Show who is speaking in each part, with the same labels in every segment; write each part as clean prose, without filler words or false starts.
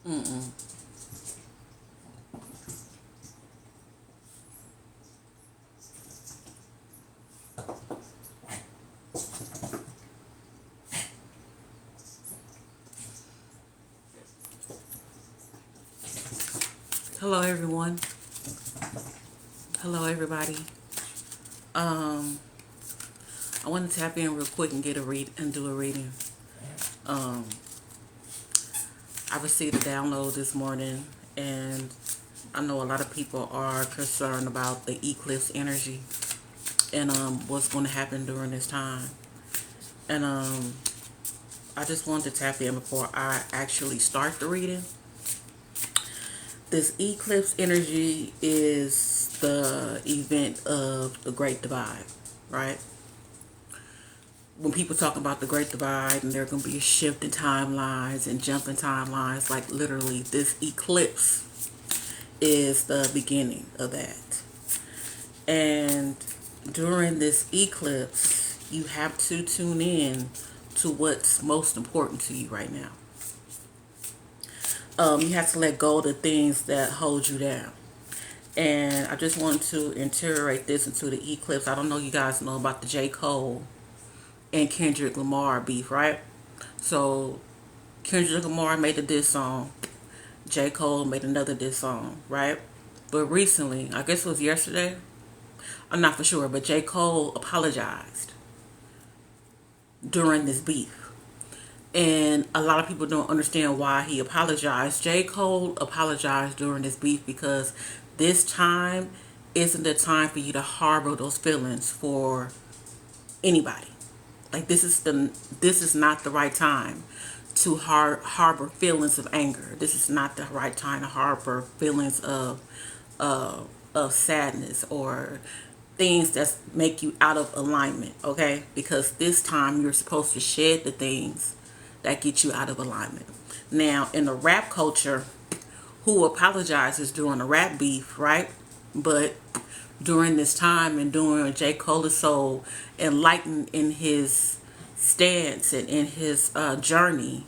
Speaker 1: Mm-mm. Hello, everyone. Hello, everybody. Um, I want to tap in real quick and get a read and do a reading. Um, I received a download this morning, and I know a lot of people are concerned about the eclipse energy and what's going to happen during this time. And I just wanted to tap in before I actually start the reading. This eclipse energy is the event of the Great Divide, right? When people talk about the Great Divide and there's going to be a shift in timelines and jumping timelines, like literally this eclipse is the beginning of that. And during this eclipse, you have to tune in to what's most important to you right now. You have to let go of the things that hold you down. And I just want to integrate this into the eclipse. I don't know if you guys know about the J.Cole and Kendrick Lamar beef, right? So Kendrick Lamar made a diss song. J.Cole made another diss song, right? But recently, I guess it was yesterday, I'm not for sure, but J.Cole apologized during this beef. And a lot of people don't understand why he apologized. J.Cole apologized during this beef because this time isn't the time for you to harbor those feelings for anybody. Like this is not the right time to harbor feelings of anger. This is not the right time to harbor feelings of sadness or things that make you out of alignment, okay? Because this time you're supposed to shed the things that get you out of alignment. Now, in the rap culture, who apologizes during a rap beef, right? But during this time and during J. Cole is so enlightened in his stance and in his journey,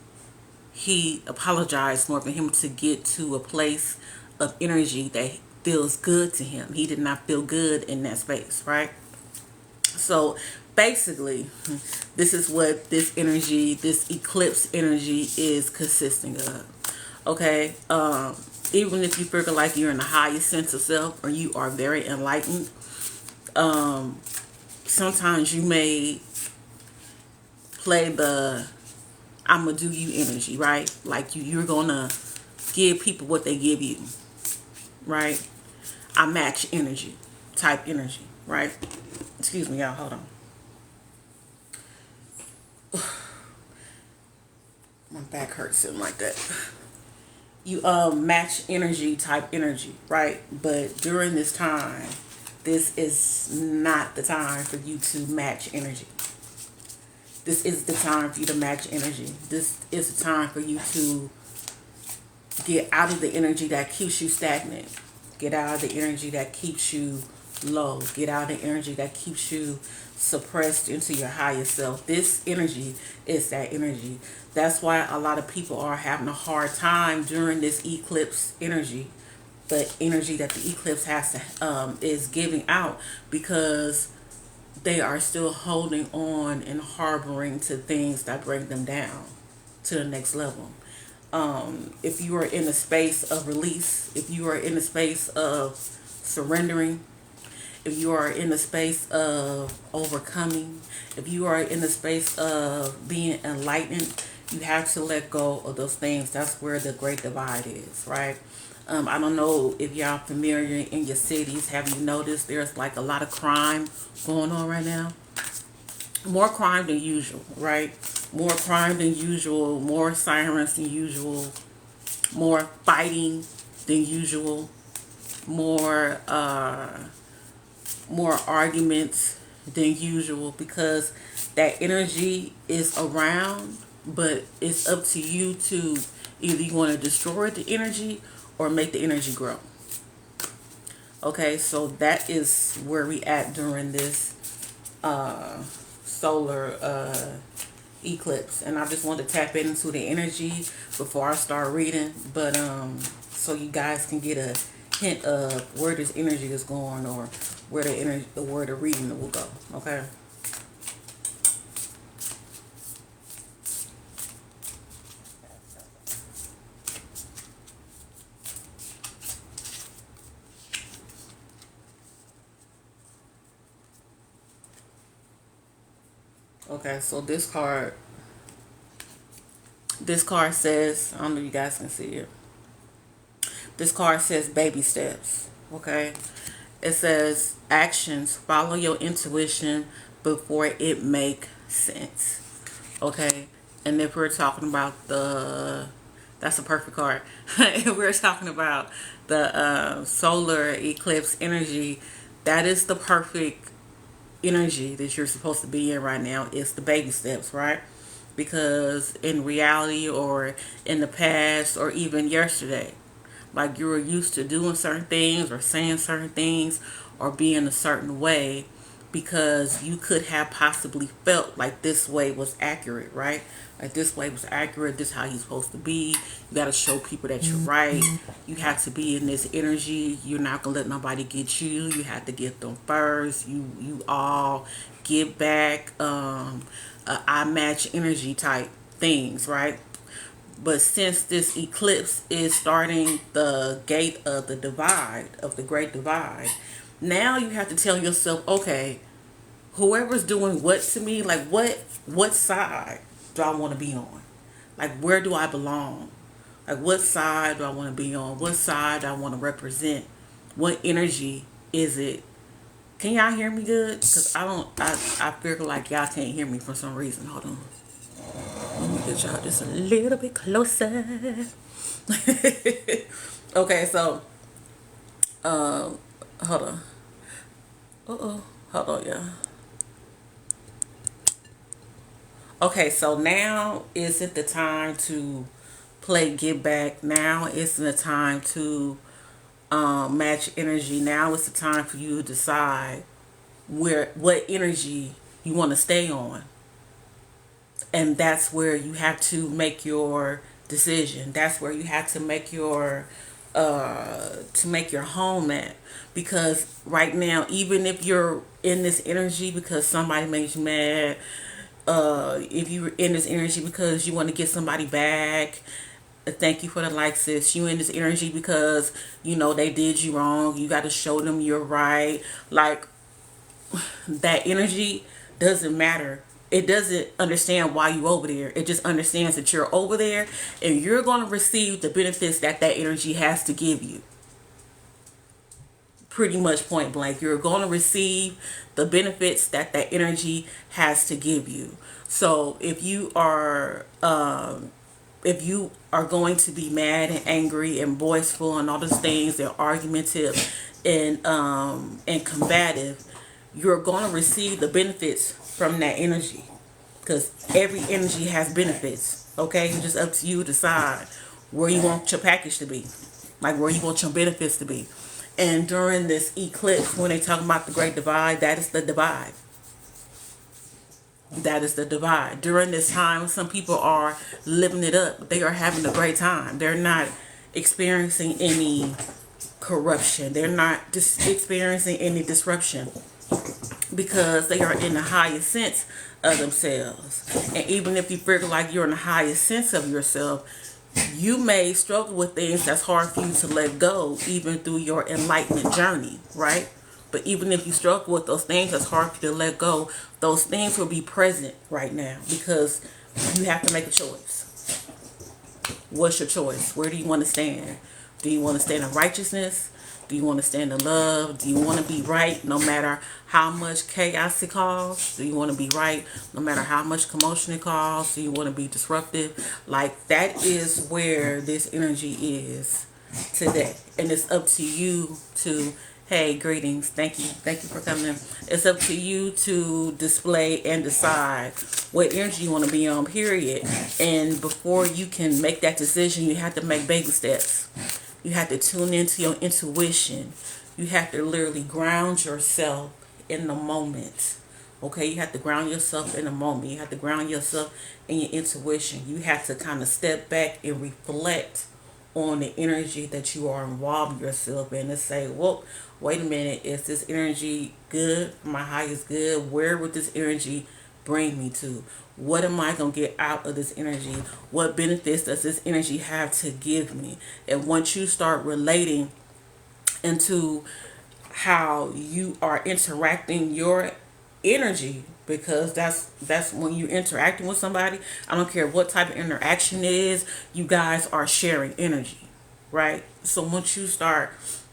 Speaker 1: he apologized more for him to get to a place of energy that feels good to him. He did not feel good in that space, right? So basically, this is what this energy, this eclipse energy is consisting of. Okay? Even if you feel like you're in the highest sense of self or you are very enlightened, sometimes you may play the I'ma do you energy, right? Like you're gonna give people what they give you, right? I match energy, type energy, right? Excuse me, y'all. Hold on. My back hurts something like that. You match energy, type energy, right? But during this time, this is not the time for you to match energy. This is the time for you to match energy. This is the time for you to get out of the energy that keeps you stagnant. Get out of the energy that keeps you low. Get out of the energy that keeps you suppressed into your higher self. This energy is that energy. That's why a lot of people are having a hard time during this eclipse energy. The energy that the eclipse has to is giving out, because they are still holding on and harboring to things that bring them down to the next level. If you are in a space of release, if you are in a space of surrendering, if you are in a space of overcoming, if you are in a space of being enlightened, you have to let go of those things. That's where the great divide is, right? I don't know if y'all familiar in your cities. Have you noticed there's like a lot of crime going on right now? More crime than usual, right? More crime than usual, more sirens than usual, more fighting than usual, more more arguments than usual, because that energy is around, but it's up to you to either you want to destroy the energy or make the energy grow. Okay, so that is where we at during this solar eclipse, and I just wanted to tap into the energy before I start reading, but so you guys can get a hint of where this energy is going, or where the energy, where the reading will go. Okay. Okay, so this card says, I don't know if you guys can see it. This card says baby steps. Okay. It says actions, follow your intuition before it make sense. Okay. And if we're talking about that's a perfect card. If we're talking about the solar eclipse energy, that is the perfect energy that you're supposed to be in right now. Is the baby steps, right? Because in reality, or in the past, or even yesterday, like you were used to doing certain things, or saying certain things, or being a certain way, because you could have possibly felt like this way was accurate, right? Like this way was accurate, this is how you're supposed to be. You got to show people that you're right. You have to be in this energy. You're not gonna let nobody get you. You have to get them first. You all give back. I match energy type things, right? But since this eclipse is starting the gate of the divide, of the great divide, now you have to tell yourself, okay, whoever's doing what to me, like what side do I want to be on? Like, where do I belong? Like, what side do I want to be on? What side do I want to represent? What energy is it? Can y'all hear me good? Because I feel like y'all can't hear me for some reason. Hold on. Let me get y'all just a little bit closer. Okay, so, hold on. Hold on, y'all. Okay, so now isn't the time to play get back. Now isn't the time to match energy. Now it's the time for you to decide what energy you want to stay on. And that's where you have to make your decision. That's where you have to make your home at. Because right now, even if you're in this energy because somebody made you mad, if you're in this energy because you want to get somebody back, thank you for the like, sis. You in this energy because you know they did you wrong. You got to show them you're right. Like, that energy doesn't matter. It doesn't understand why you over there. It just understands that you're over there, and you're going to receive the benefits that that energy has to give you. Pretty much point blank. You're going to receive the benefits that that energy has to give you. So if you are going to be mad and angry and boisterous and all those things, they're argumentative and combative, you're going to receive the benefits from that energy, because every energy has benefits. Okay, it's just up to you to decide where you want your package to be, like where you want your benefits to be. And during this eclipse, when they talk about the great divide, that is the divide. That is the divide. During this time, some people are living it up. They are having a great time. They're not experiencing any corruption. They're not just experiencing any disruption, because they are in the highest sense of themselves. And even if you feel like you're in the highest sense of yourself, you may struggle with things that's hard for you to let go, even through your enlightenment journey, right? But even if you struggle with those things that's hard for you to let go, those things will be present right now, because you have to make a choice. What's your choice? Where do you want to stand? Do you want to stand in righteousness? Do you want to stand in love? Do you want to be right no matter how much chaos it causes? Do you want to be right no matter how much commotion it causes? Do you want to be disruptive? Like, that is where this energy is today. And it's up to you to, hey, greetings. Thank you. Thank you for coming. It's up to you to display and decide what energy you want to be on, period. And before you can make that decision, you have to make baby steps. You have to tune into your intuition. You have to literally ground yourself in the moment. Okay, you have to ground yourself in the moment. You have to ground yourself in your intuition. You have to kind of step back and reflect on the energy that you are involving yourself in and say, well, wait a minute, is this energy good? My highest good? Where would this energy bring me to? What am I going to get out of this energy? What benefits does this energy have to give me? And once you start relating into how you are interacting your energy, because that's when you're interacting with somebody, I don't care what type of interaction it is, you guys are sharing energy, right? So once you start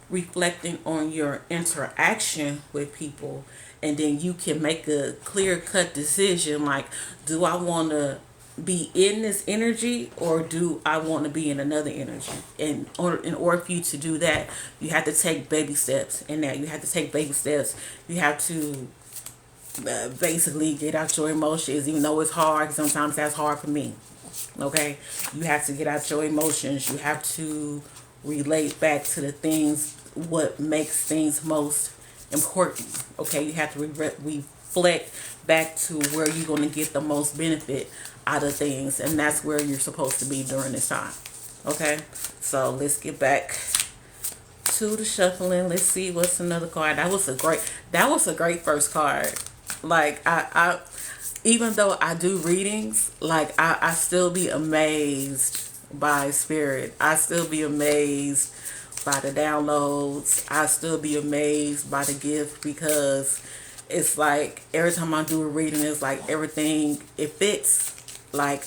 Speaker 1: reflecting on your interaction with people, and then you can make a clear cut decision, like, do I want to be in this energy, or do I want to be in another energy? And in order for you to do that, you have to take baby steps. In that, you have to take baby steps. You have to basically get out your emotions, even though it's hard. Sometimes that's hard for me. Okay, you have to get out your emotions. You have to relate back to the things, what makes things most important. Okay, you have to reflect back to where you're going to get the most benefit out of things, and that's where you're supposed to be during this time. Okay, so let's get back to the shuffling. Let's see what's another card. That was a great first card. Like I even though I do readings, like I still be amazed by spirit. I still be amazed by the downloads. I still be amazed by the gift, because it's like every time I do a reading, it's like everything, it fits. Like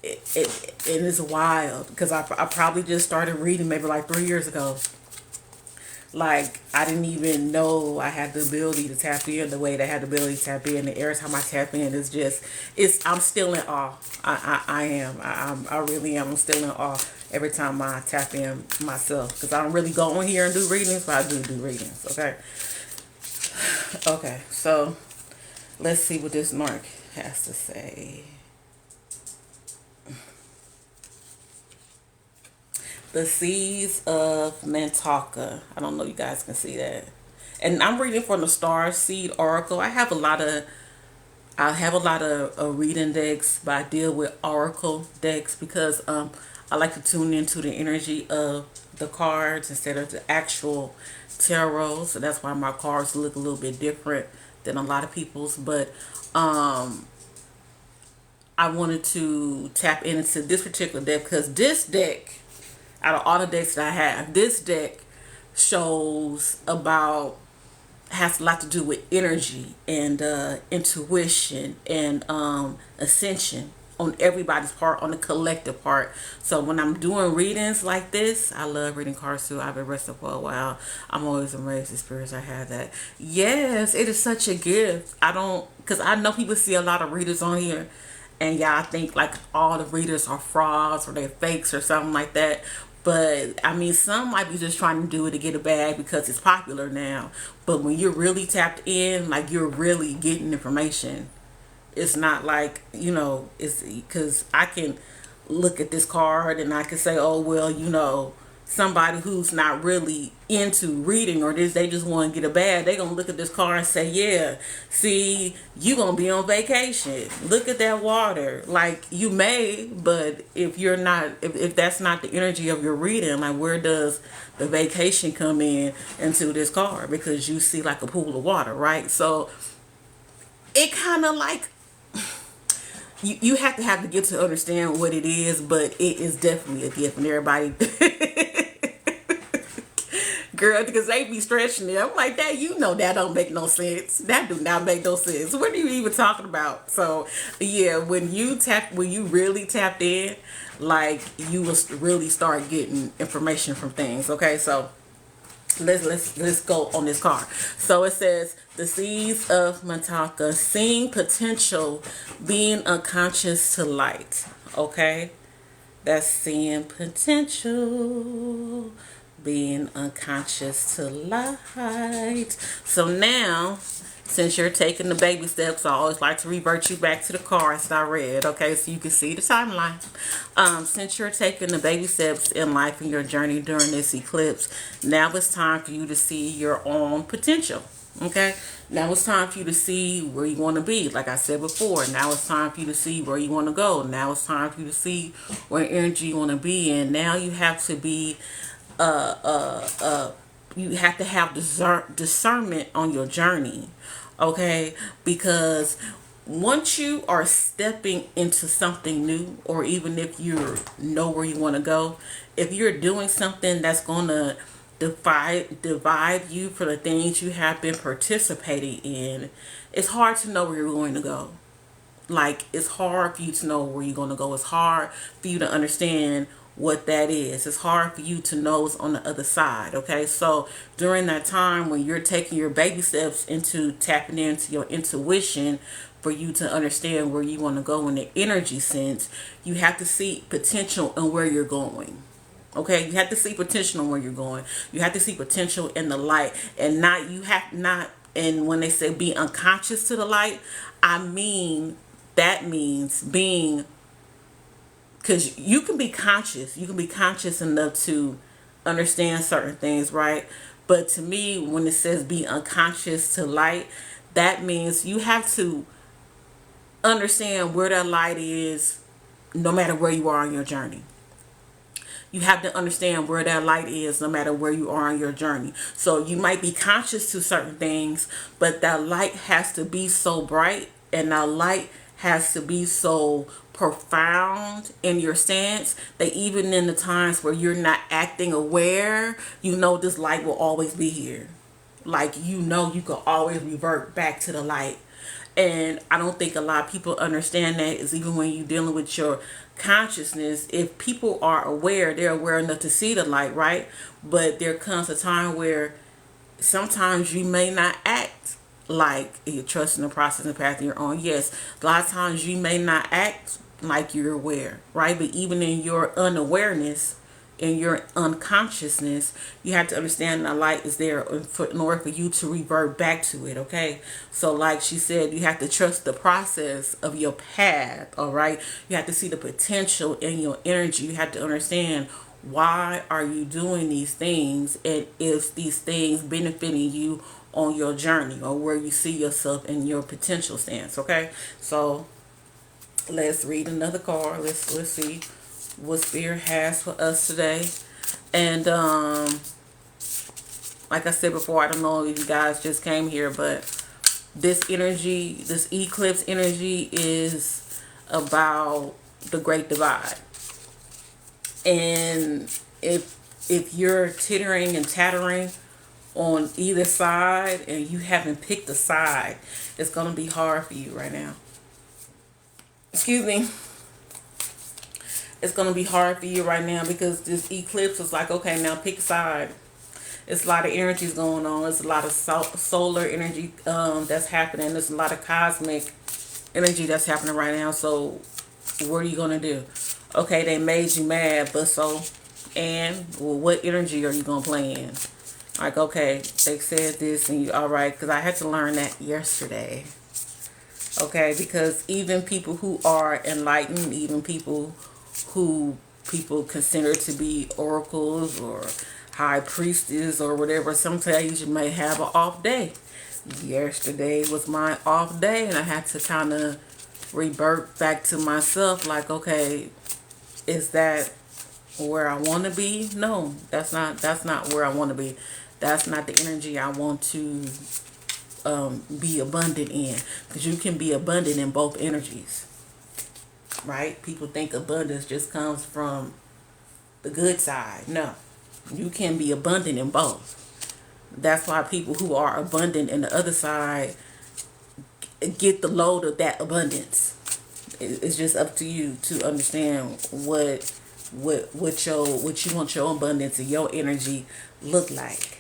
Speaker 1: it is wild, because I probably just started reading maybe like 3 years ago. Like, I didn't even know I had the ability to tap in the way that I had the ability to tap in. And every time I tap in, I'm still in awe. I am. I really am. I'm still in awe every time I tap in myself. Because I don't really go on here and do readings, but I do readings. Okay. Okay. So, let's see what this narc has to say. The Seeds of Mantaka. I don't know if you guys can see that. And I'm reading from the Star Seed Oracle. I have a lot of reading decks, but I deal with Oracle decks because I like to tune into the energy of the cards instead of the actual tarot. So that's why my cards look a little bit different than a lot of people's. But I wanted to tap into this particular deck, because this deck, out of all the decks that I have, this deck shows about, has a lot to do with energy and intuition and ascension on everybody's part, on the collective part. So when I'm doing readings like this, I love reading cards too. I've been resting for a while. I'm always amazed at spirits. I have that. Yes, it is such a gift. Because I know people see a lot of readers on here, and yeah, I think like all the readers are frauds or they're fakes or something like that. But I mean, some might be just trying to do it to get a bag because it's popular now. But when you're really tapped in, like you're really getting information. It's not like, it's because I can look at this card and I can say, oh, well, somebody who's not really into reading or this, they just want to get a bag, they gonna look at this card and say, yeah, see, you gonna be on vacation, look at that water. Like, you may, but if you're not, if that's not the energy of your reading, like, where does the vacation come in into this card? Because you see like a pool of water, right? So it kind of like, you have to get to understand what it is, but it is definitely a gift, and everybody girl, because they be stretching it. I'm like, that don't make no sense. That do not make no sense. What are you even talking about? So yeah, when you really tapped in, like, you will really start getting information from things. Okay, so let's go on this card. So it says the Seeds of Mataka, seeing potential, being unconscious to light. Okay, that's seeing potential, being unconscious to light. So now, since you're taking the baby steps, I always like to revert you back to the cards that I read, okay, so you can see the timeline. Since you're taking the baby steps in life and your journey during this eclipse, now it's time for you to see your own potential, Okay, now it's time for you to see where you want to be. Like I said before, now it's time for you to see where you want to go. Now it's time for you to see where energy you want to be in. Now you have to be, you have to have discernment on your journey. Okay, because once you are stepping into something new, or even if you know where you want to go, if you're doing something that's going to divide you for the things you have been participating in, it's hard to know where you're going to go. Like, it's hard for you to know where you're going to go. It's hard for you to understand what that is. It's hard for you to know what's on the other side. Okay, so during that time when you're taking your baby steps into tapping into your intuition, for you to understand where you want to go in the energy sense, you have to see potential in where you're going. Okay, you have to see potential in where you're going. You have to see potential in the light, and not you have not. And when they say be unconscious to the light, I mean that means being, because you can be conscious. You can be conscious enough to understand certain things, right? But to me, when it says be unconscious to light, that means you have to understand where that light is, no matter where you are on your journey. You have to understand where that light is no matter where you are on your journey. So you might be conscious to certain things, but that light has to be so bright, and that light has to be so profound in your stance that even in the times where you're not acting aware, you know this light will always be here. Like, you know, you can always revert back to the light. And I don't think a lot of people understand that, is even when you're dealing with your consciousness, if people are aware, they're aware enough to see the light, right? But there comes a time where sometimes you may not act like you're trusting the process and path you're on. Yes, a lot of times you may not act like you're aware, right? But even in your unawareness, in your unconsciousness, you have to understand that light is there in order for you to revert back to it. Okay, so like she said, you have to trust the process of your path. All right, you have to see the potential in your energy. You have to understand, why are you doing these things, and if these things benefiting you on your journey, or where you see yourself in your potential stance. Okay, so let's read another card. Let's see what Spirit has for us today. And like I said before, I don't know if you guys just came here, but this energy, this eclipse energy, is about the Great Divide. And if you're tittering and tattering on either side, and you haven't picked a side, it's going to be hard for you right now. Excuse me. It's going to be hard for you right now, because this eclipse is like, okay, now pick a side. It's a lot of energies going on. There's a lot of solar energy that's happening. There's a lot of cosmic energy that's happening right now. So what are you going to do? Okay, they made you mad, but so, and well, what energy are you going to play in? Like, okay, they said this, and you, all right, because I had to learn that yesterday. Okay, because even people who are enlightened, even people who people consider to be oracles or high priestess or whatever, sometimes you may have an off day. Yesterday was my off day, and I had to kind of revert back to myself, like, okay, is that where I want to be? No, that's not where I want to be. That's not the energy I want to be abundant in, because you can be abundant in both energies, right? People think abundance just comes from the good side. No, you can be abundant in both. That's why people who are abundant in the other side get the load of that abundance. It's just up to you to understand what you want your abundance and your energy look like.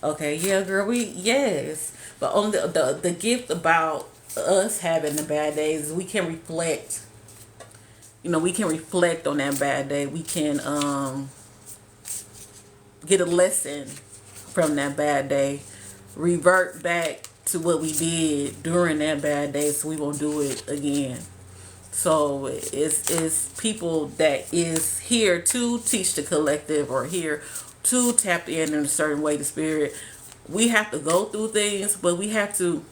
Speaker 1: Okay, yeah, girl, yes. But on the gift about us having the bad days, we can reflect. You know, we can reflect on that bad day. We can get a lesson from that bad day, revert back to what we did during that bad day, so we won't do it again. So it's people that is here to teach the collective, or here to tap in a certain way to spirit, we have to go through things, but we have to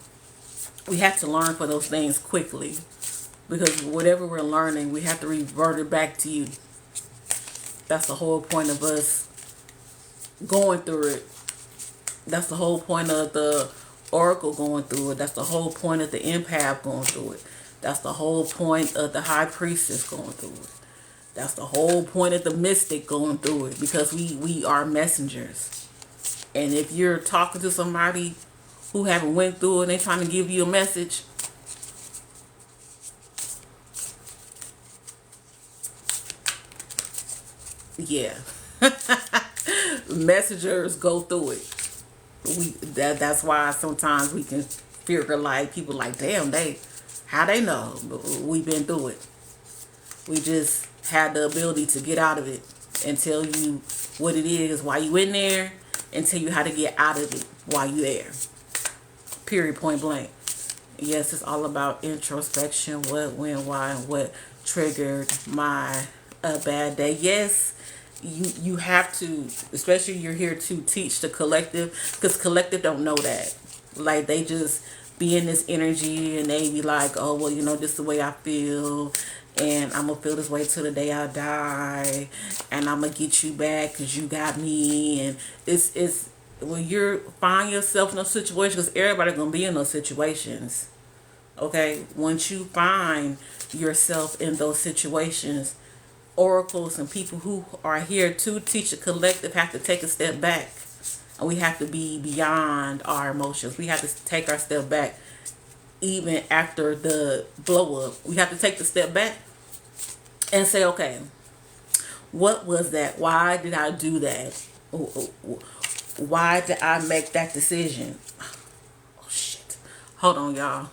Speaker 1: learn for those things quickly, because whatever we're learning, we have to revert it back to you. That's the whole point of us going through it. That's the whole point of the oracle going through it. That's the whole point of the empath going through it. That's the whole point of the high priestess going through it. That's the whole point of the mystic going through it, because we are messengers. And if you're talking to somebody who haven't went through it and they're trying to give you a message, yeah. Messengers go through it. That's why sometimes we can figure like people like, damn, how they know? But we've been through it. We just had the ability to get out of it and tell you what it is while you in there, and tell you how to get out of it while you there. Period, point blank. Yes, it's all about introspection. What, when, why, and what triggered my bad day. Yes, you have to, especially you're here to teach the collective, because collective don't know that. Like, they just be in this energy and they be like, oh, well, this is the way I feel, and I'm gonna feel this way till the day I die, and I'm gonna get you back because you got me. And it's when you find yourself in those situations, because everybody gonna be in those situations, okay? Once you find yourself in those situations, oracles and people who are here to teach the collective have to take a step back, and we have to be beyond our emotions. We have to take our step back. Even after the blow up, we have to take the step back and say, okay, what was that? Why did I do that? Why did I make that decision? Oh shit. Hold on, y'all.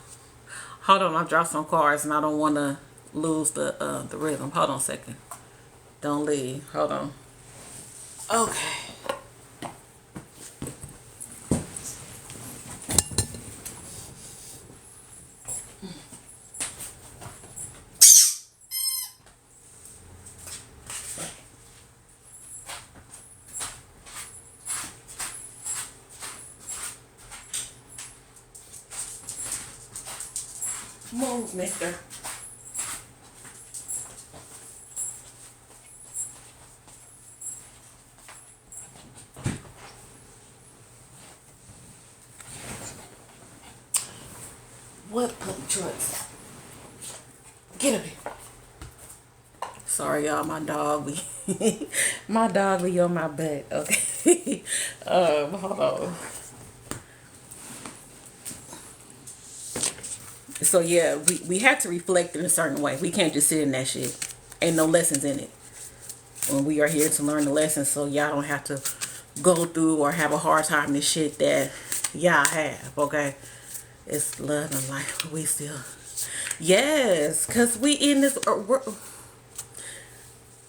Speaker 1: Hold on, I dropped some cards and I don't want to lose the rhythm. Hold on a second. Don't leave. Hold on. Okay. Move, mister. What public trucks? Get up here. Sorry, y'all. My dog be my dog be on my butt. Okay. Hold on. So yeah, we have to reflect in a certain way. We can't just sit in that shit. Ain't no lessons in it. When we are here to learn the lessons, so y'all don't have to go through or have a hard time in this shit that y'all have. Okay. It's love and life. We still, yes, because we in this.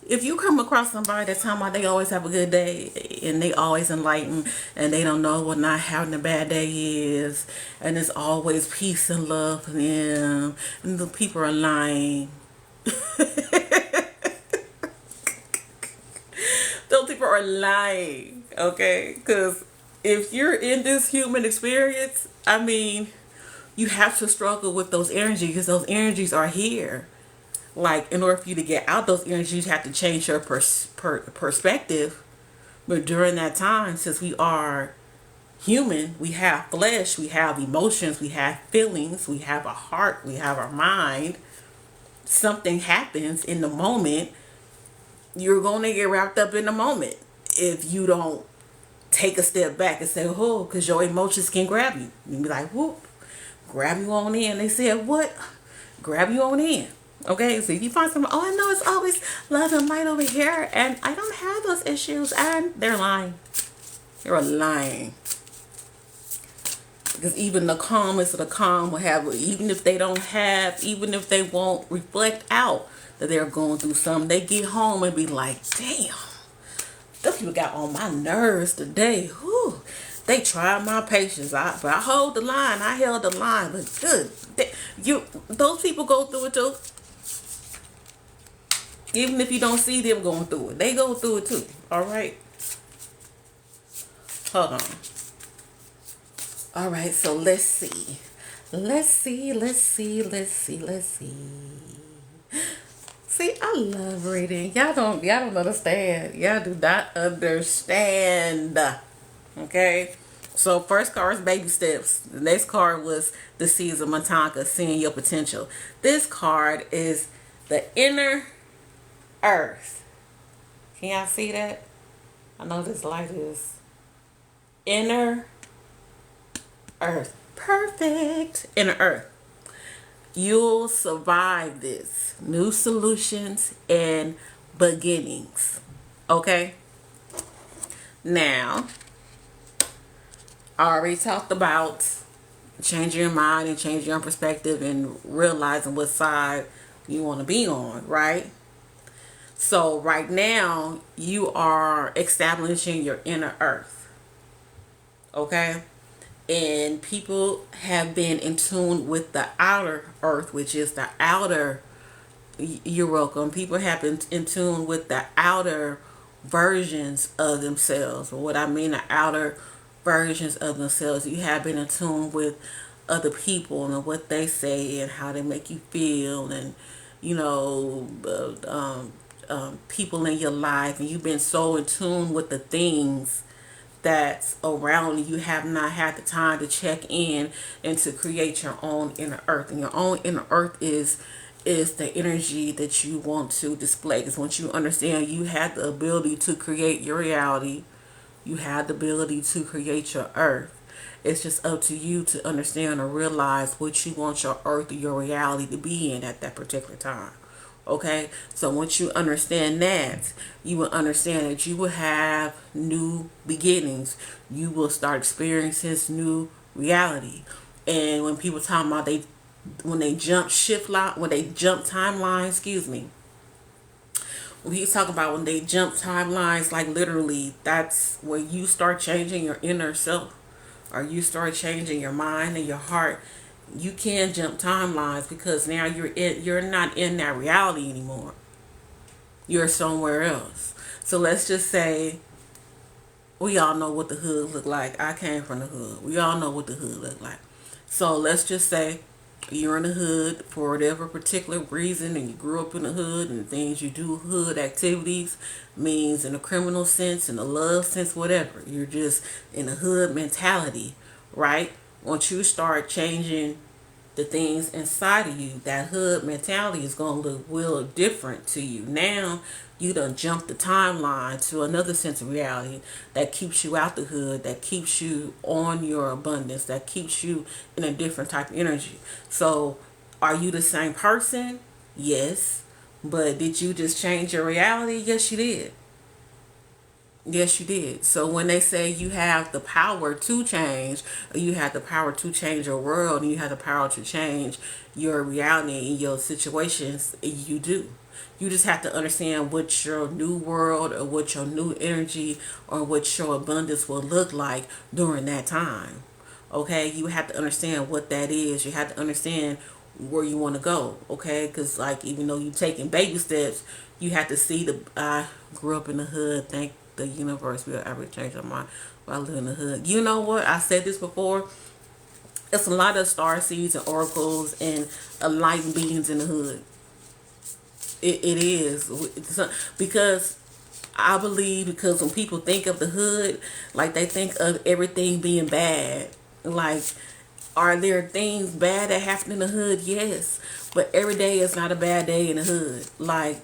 Speaker 1: If you come across somebody that's talking about they always have a good day and they always enlightened and they don't know what not having a bad day is, and it's always peace and love for them, and the people are lying. Those people are lying, okay? Because if you're in this human experience, I mean, you have to struggle with those energies, because those energies are here. Like, in order for you to get out those energies, you have to change your perspective. But during that time, since we are human, we have flesh, we have emotions, we have feelings, we have a heart, we have our mind. Something happens in the moment, you're going to get wrapped up in the moment if you don't take a step back and say, oh, because your emotions can grab you. You be like, whoop, grab you on in. They said, what? Grab you on in. Okay, so if you find someone, oh, I know it's always love and light over here, and I don't have those issues, and they're lying. They're lying. Because even the calmest of the calm will have, even if they don't have, even if they won't reflect out that they're going through something, they get home and be like, damn, those people got on my nerves today. Whew. They tried my patience, but I hold the line. I held the line, but good. Those people go through it too. Even if you don't see them going through it, they go through it too. All right. Hold on. All right, so let's see. Let's see, let's see, let's see, let's see. See, I love reading. Y'all don't understand. Y'all do not understand. Okay? So first card was baby steps. The next card was the seeds of Matanka, seeing your potential. This card is the inner earth. Can y'all see that? I know this light is inner earth. Perfect. Inner earth. You'll survive this. New solutions and beginnings. Okay? Now, I already talked about changing your mind and changing your perspective and realizing what side you want to be on, right? So right now, you are establishing your inner earth. Okay? And people have been in tune with the outer earth, which is the outer. You're welcome. People have been in tune with the outer versions of themselves. What I mean, the outer versions of themselves. You have been in tune with other people and what they say and how they make you feel, and you know, people in your life, and you've been so in tune with the things that's around you. You have not had the time to check in and to create your own inner earth. And your own inner earth is the energy that you want to display. Because once you understand you have the ability to create your reality, you have the ability to create your earth. It's just up to you to understand or realize what you want your earth or your reality to be in at that particular time. Okay, so once you understand that, you will understand that you will have new beginnings. You will start experiencing new reality. And when people talk about when they jump shift line, when they jump timeline, excuse me. When he's talking about when they jump timelines, like literally, that's where you start changing your inner self, or you start changing your mind and your heart. You can jump timelines because now you're not in that reality anymore. You're somewhere else. So let's just say we all know what the hood look like. I came from the hood. We all know what the hood look like. So let's just say you're in the hood for whatever particular reason, and you grew up in the hood, and things you do, hood activities, means in a criminal sense, in a love sense, whatever. You're just in a hood mentality, right? Once you start changing the things inside of you, that hood mentality is going to look real different to you. Now, you done jumped the timeline to another sense of reality that keeps you out the hood, that keeps you on your abundance, that keeps you in a different type of energy. So, are you the same person? Yes. But did you just change your reality? Yes, you did. Yes, you did. So when they say you have the power to change, or you have the power to change your world, and you have the power to change your reality and your situations, you do. You just have to understand what your new world, or what your new energy, or what your abundance will look like during that time. Okay, you have to understand what that is. You have to understand where you want to go. Okay, because like even though you're taking baby steps, you have to see the. I grew up in the hood. Thank the universe will ever change my mind. While I live in the hood. You know what? I said this before. It's a lot of star seeds and oracles and enlightened beings in the hood. It is because I believe, because when people think of the hood, like they think of everything being bad. Like, are there things bad that happen in the hood? Yes. But every day is not a bad day in the hood. Like,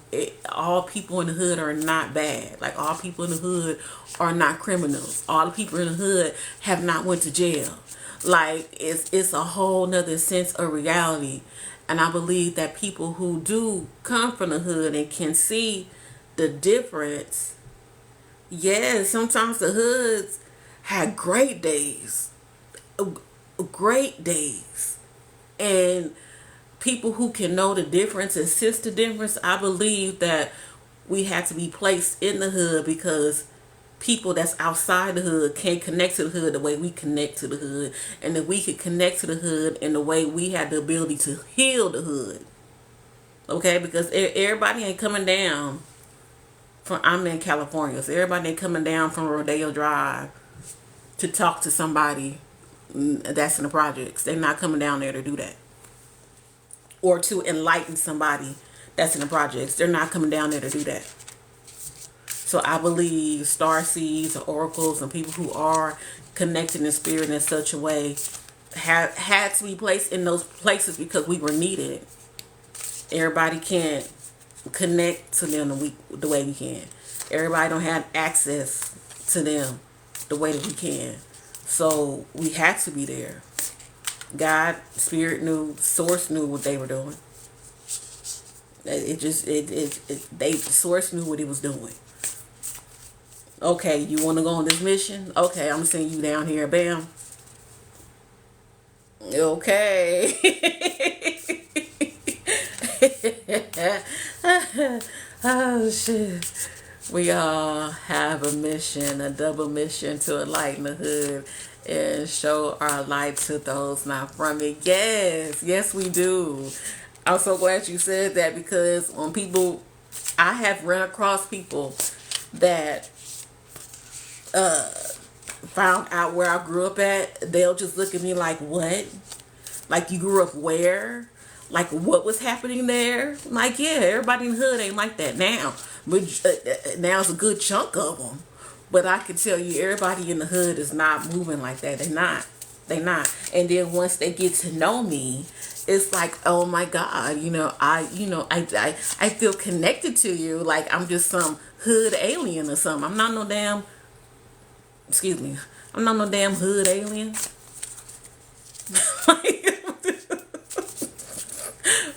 Speaker 1: all people in the hood are not bad. Like, all people in the hood are not criminals. All the people in the hood have not went to jail. Like, it's a whole nother sense of reality. And I believe that people who do come from the hood and can see the difference, yes, sometimes the hoods had great days. Great days. And people who can know the difference and sense the difference, I believe that we have to be placed in the hood, because people that's outside the hood can't connect to the hood the way we connect to the hood, and that we could connect to the hood in the way we have the ability to heal the hood. Okay, because everybody ain't coming down from, I'm in California, so everybody ain't coming down from Rodeo Drive to talk to somebody that's in the projects. They're not coming down there to do that. Or to enlighten somebody that's in the projects. They're not coming down there to do that. So I believe star seeds, oracles, and people who are connected in spirit in such a way had to be placed in those places because we were needed. Everybody can't connect to them the way we can. Everybody don't have access to them the way that we can. So we had to be there. God, spirit knew, source knew what they were doing. The source knew what he was doing. Okay, you want to go on this mission? Okay, I'm gonna send you down here. Bam. Okay. Oh shit. We all have a mission, a double mission to enlighten the hood and show our light to those not from it. Yes, yes we do. I'm so glad you said that because when people, I have run across people that found out where I grew up at, they'll just look at me like, what? Like, you grew up where? Like, what was happening there? Like, yeah, everybody in the hood ain't like that now. But now's a good chunk of them. But I can tell you, everybody in the hood is not moving like that. They're not. They're not. And then once they get to know me, it's like, oh my God, I feel connected to you. Like I'm just some hood alien or something. I'm not no damn, excuse me, I'm not no damn hood alien.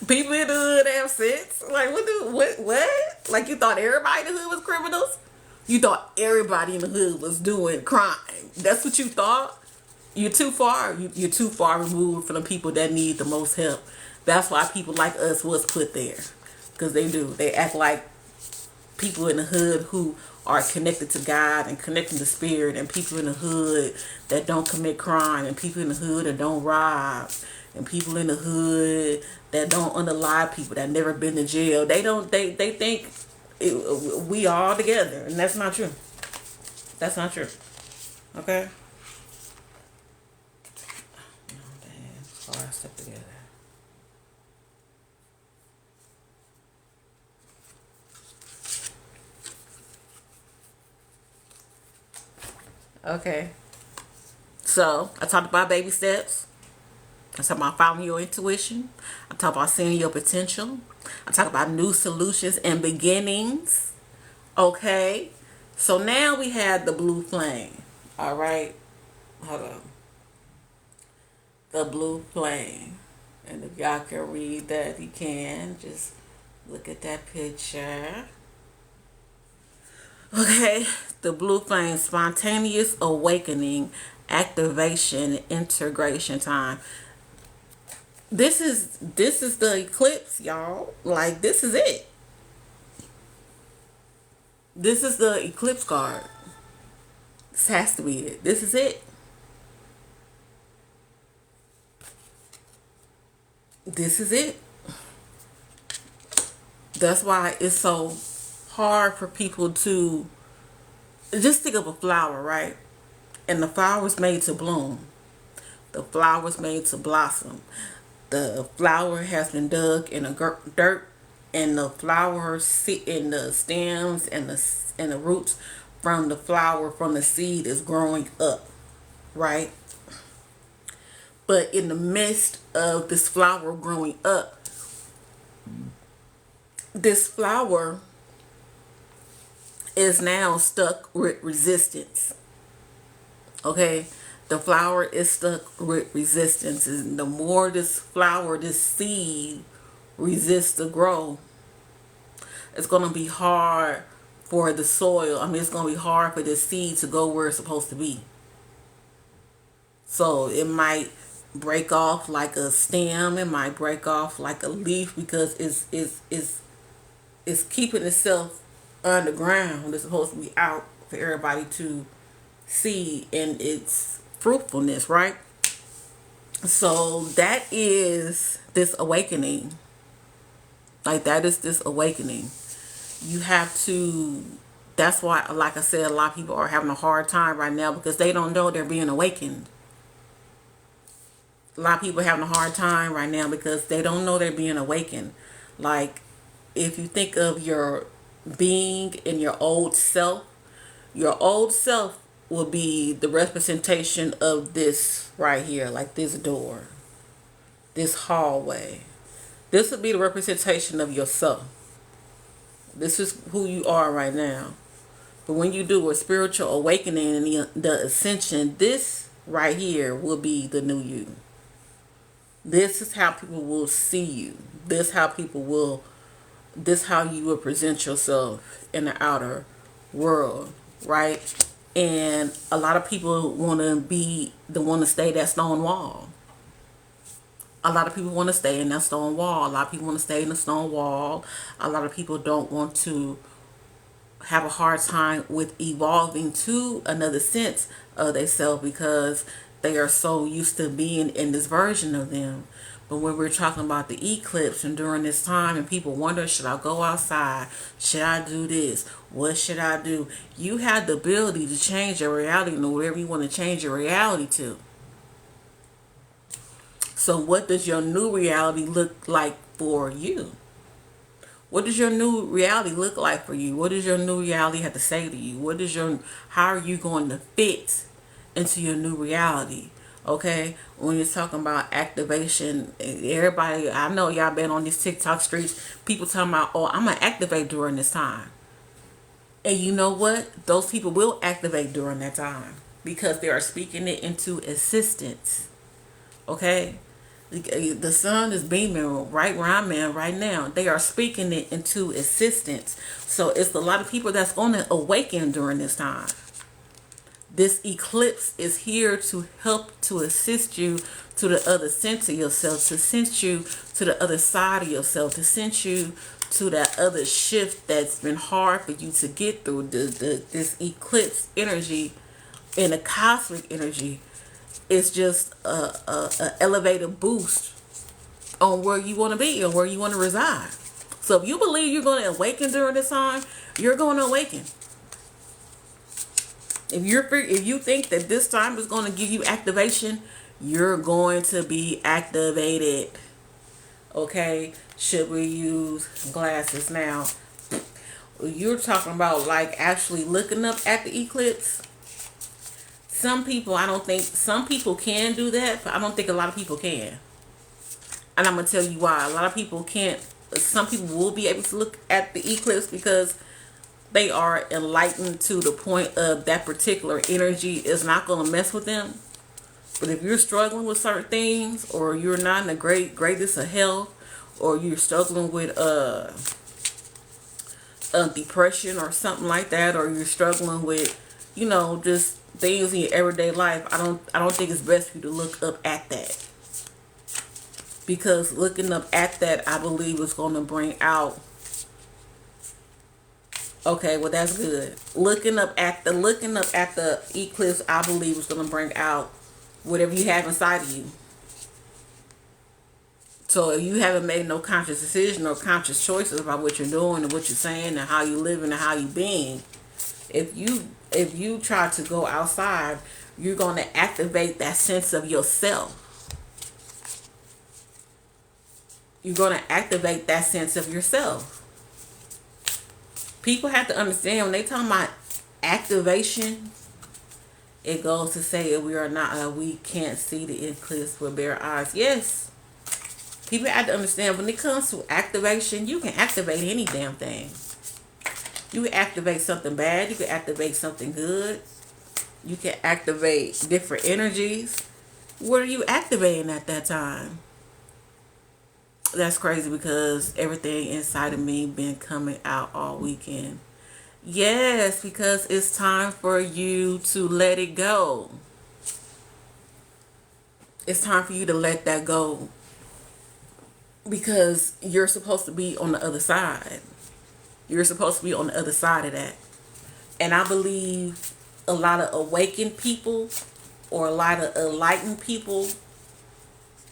Speaker 1: People in the hood have sense. Like what? Like you thought everybody in the hood was criminals? You thought everybody in the hood was doing crime. That's what you thought? You're too far. You're too far removed from the people that need the most help. That's why people like us was put there. Because they do. They act like people in the hood who are connected to God and connected to spirit, and people in the hood that don't commit crime, and people in the hood that don't rob, and people in the hood that don't unalive people that never been to jail. They think we all together, and that's not true. That's not true. Okay. Oh, damn. All stuck together. Okay. So I talked about baby steps. I talk about following your intuition. I talk about seeing your potential. I talk about new solutions and beginnings. Okay. So now we have the blue flame. All right. Hold on. The blue flame. And if y'all can read that, you can. Just look at that picture. Okay. The blue flame, spontaneous awakening, activation, integration time. This is the eclipse, y'all. Like, this is it. This is the eclipse card. This has to be it. This is it. This is it. That's why it's so hard for people to just think of a flower, right? And the flower was made to bloom. The flower was made to blossom. The flower has been dug in the dirt, and the flowers sit in the stems and the roots from the flower from the seed is growing up, right? But in the midst of this flower growing up, this flower is now stuck with resistance. Okay? The flower is stuck with resistance. And the more this flower, this seed resists to grow, it's going to be hard for the soil. I mean, it's going to be hard for this seed to go where it's supposed to be. So it might break off like a stem. It might break off like a leaf because it's keeping itself underground. It's supposed to be out for everybody to see in its fruitfulness, right? So that is this awakening. Like, that is this awakening. You have to, that's why, like I said, a lot of people are having a hard time right now because they don't know they're being awakened. A lot of people having a hard time right now because they don't know they're being awakened. Like, if you think of your being in your old self will be the representation of this right here, like this door, this hallway. This would be the representation of yourself. This is who you are right now. But when you do a spiritual awakening and the ascension, this right here will be the new you. This is how people will see you. This how you will present yourself in the outer world, right? And a lot of people want to stay that stone wall. A lot of people want to stay in that stone wall. A lot of people want to stay in the stone wall. A lot of people don't want to have a hard time with evolving to another sense of themselves because they are so used to being in this version of them. But when we're talking about the eclipse and during this time and people wonder, should I go outside? Should I do this? What should I do? You have the ability to change your reality to whatever you want to change your reality to. So what does your new reality look like for you? What does your new reality look like for you? What does your new reality have to say to you? How are you going to fit into your new reality? Okay, when you're talking about activation, everybody, I know y'all been on these TikTok streets, people talking about, oh, I'm going to activate during this time. And you know what? Those people will activate during that time because they are speaking it into existence. Okay? The sun is beaming right where I'm at right now. They are speaking it into existence. So it's a lot of people that's going to awaken during this time. This eclipse is here to help to assist you to the other sense of yourself, to send you to the other side of yourself, to send you to that other shift that's been hard for you to get through. This eclipse energy and the cosmic energy is just a elevated boost on where you want to be or where you want to reside. So if you believe you're going to awaken during this time, you're going to awaken. If you think that this time is going to give you activation, you're going to be activated. Okay? Should we use glasses now? You're talking about like actually looking up at the eclipse. Some people can do that, but I don't think a lot of people can. And I'm going to tell you why. A lot of people can't. Some people will be able to look at the eclipse because they are enlightened to the point of that particular energy is not going to mess with them. But if you're struggling with certain things, or you're not in the greatest of health, or you're struggling with depression or something like that, or you're struggling with, just things in your everyday life, I don't think it's best for you to look up at that. Because looking up at that, I believe, is going to bring out. Okay, well that's good. Looking up at the eclipse, I believe, is going to bring out whatever you have inside of you. So if you haven't made no conscious decision or conscious choices about what you're doing and what you're saying and how you're living and how you're being, if you try to go outside, you're going to activate that sense of yourself. You're going to activate that sense of yourself. People have to understand when they talk about activation, it goes to say we can't see the eclipse with bare eyes. Yes. People have to understand when it comes to activation, you can activate any damn thing. You can activate something bad. You can activate something good. You can activate different energies. What are you activating at that time? That's crazy because everything inside of me been coming out all weekend. Yes, because it's time for you to let it go. It's time for you to let that go. Because you're supposed to be on the other side. You're supposed to be on the other side of that. And I believe a lot of awakened people or a lot of enlightened people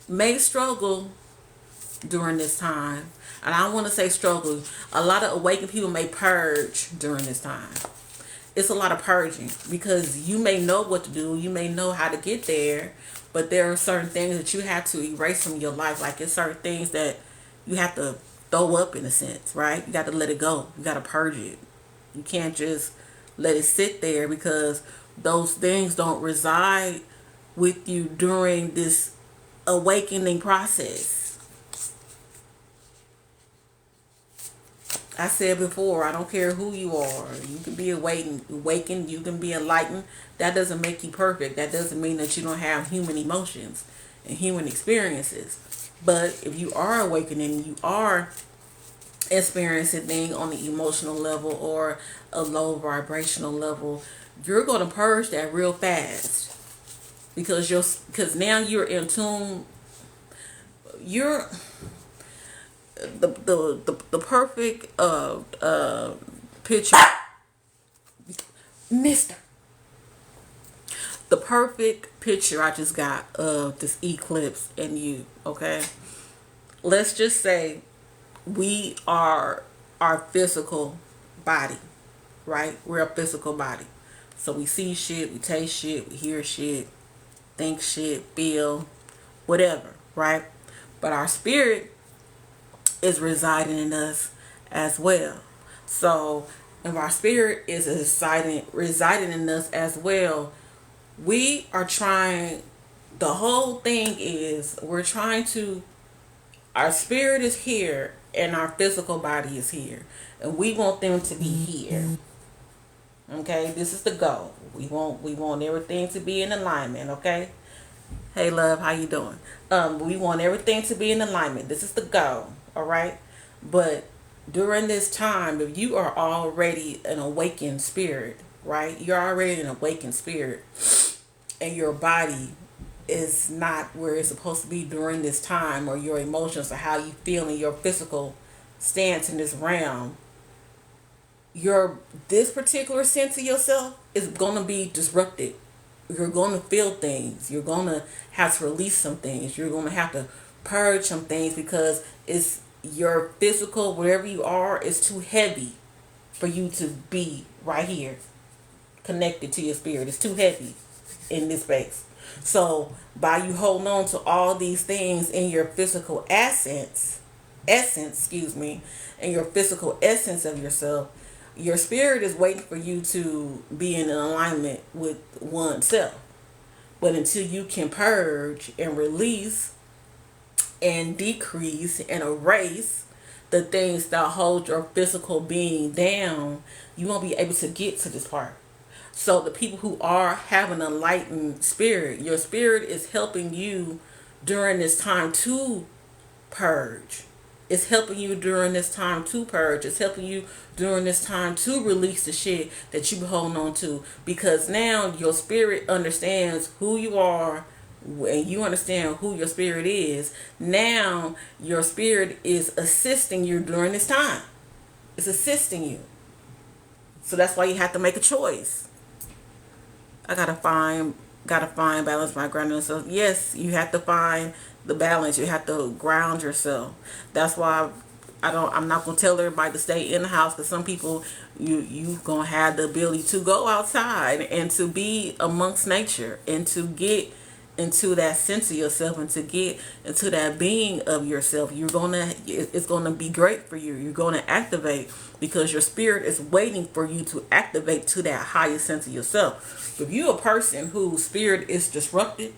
Speaker 1: may struggle during this time. And I don't want to say struggle. A lot of awakened people may purge during this time. it's a lot of purging, because you may know what to do, you may know how to get there, but there are certain things that you have to erase from your life. Like, it's certain things that you have to throw up, in a sense, right? You got to let it go. You got to purge it. You can't just let it sit there, because those things don't reside with you during this awakening process. I said before, I don't care who you are. You can be awakened, you can be enlightened. That doesn't make you perfect. That doesn't mean that you don't have human emotions and human experiences. But if you are awakening, you are experiencing things on the emotional level or a low vibrational level, you're going to purge that real fast, because now you're in tune. You're the perfect picture, Mister. The perfect picture I just got of this eclipse and you. Okay, let's just say we are our physical body, right? We're a physical body. So we see shit, we taste shit, we hear shit, think shit, feel, whatever, right? But our spirit is residing in us as well. So if our spirit is residing in us as well, we are trying, the whole thing is we're trying to, our spirit is here and our physical body is here, and we want them to be here. Okay, this is the goal. We want everything to be in alignment. Okay, hey love, how you doing? We want everything to be in alignment. This is the goal. All right, but during this time, if you are already an awakened spirit, right? You're already an awakened spirit, and your body is not where it's supposed to be during this time, or your emotions or how you feel in your physical stance in this realm, this particular sense of yourself is going to be disrupted. You're going to feel things. You're going to have to release some things. You're going to have to purge some things, because it's your physical, whatever you are, is too heavy for you to be right here connected to your spirit. It's too heavy in this space. So by you holding on to all these things in your physical essence, and your physical essence of yourself, your spirit is waiting for you to be in alignment with oneself. But until you can purge and release and decrease and erase the things that hold your physical being down, you won't be able to get to this part. So the people who are having a enlightened spirit, your spirit is helping you during this time to purge. It's helping you during this time to purge. It's helping you during this time to release the shit that you've been holding on to. Because now your spirit understands who you are, and you understand who your spirit is. Now your spirit is assisting you during this time. It's assisting you. So that's why you have to make a choice. I gotta find balance, my grounding. So yes, you have to find the balance. You have to ground yourself. That's why I'm not gonna tell everybody to stay in the house, because some people, you gonna have the ability to go outside and to be amongst nature and to get into that sense of yourself and to get into that being of yourself. It's gonna be great for you. You're gonna activate, because your spirit is waiting for you to activate to that highest sense of yourself. If you're a person whose spirit is disrupted,